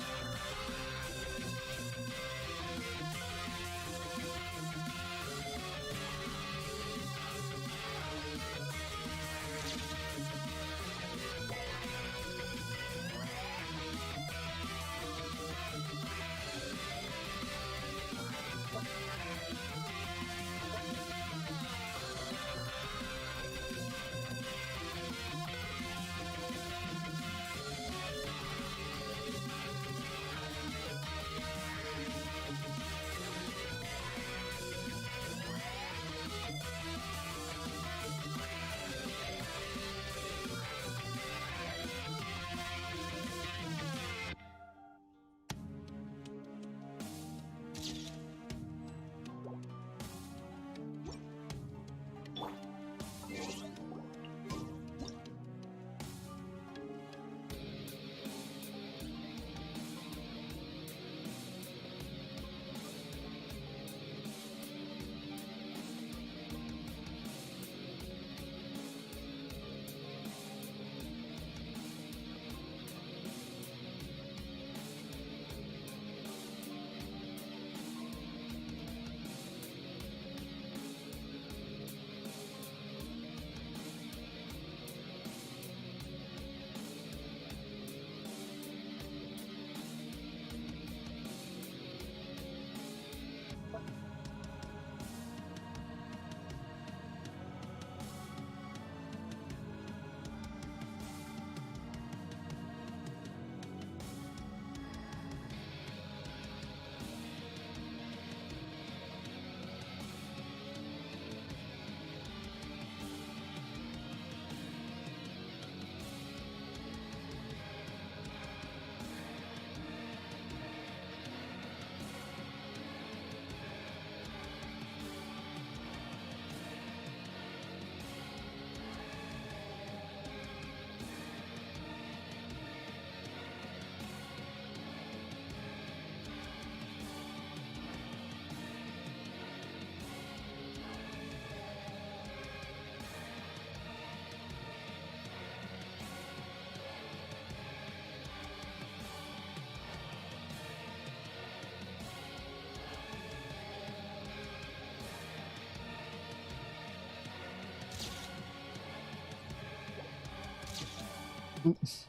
Oops.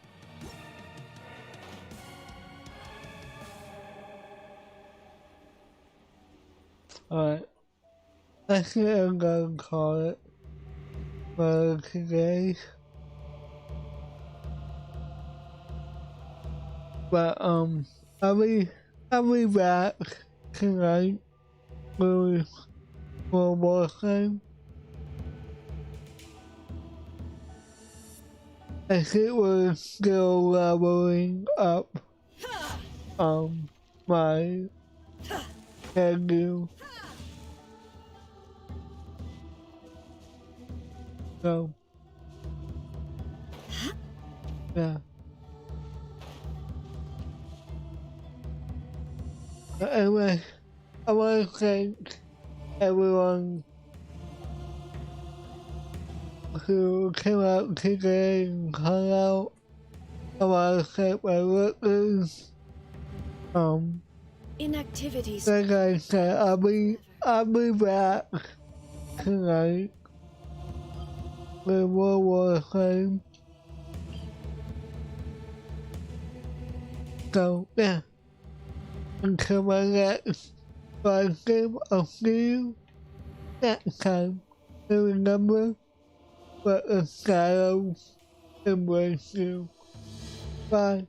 Alright. I think I'm gonna call it for today. But I'll be back tonight with one more time. I think we're still leveling up my hangout. So yeah. But anyway, I wanna thank everyone who came out today and hung out. I wanna thank my workers. Inactivities. Like I said, I'll be back tonight with one more time. So yeah. Until my next live game, I'll see you next time. And remember, let the shadows embrace you. Bye.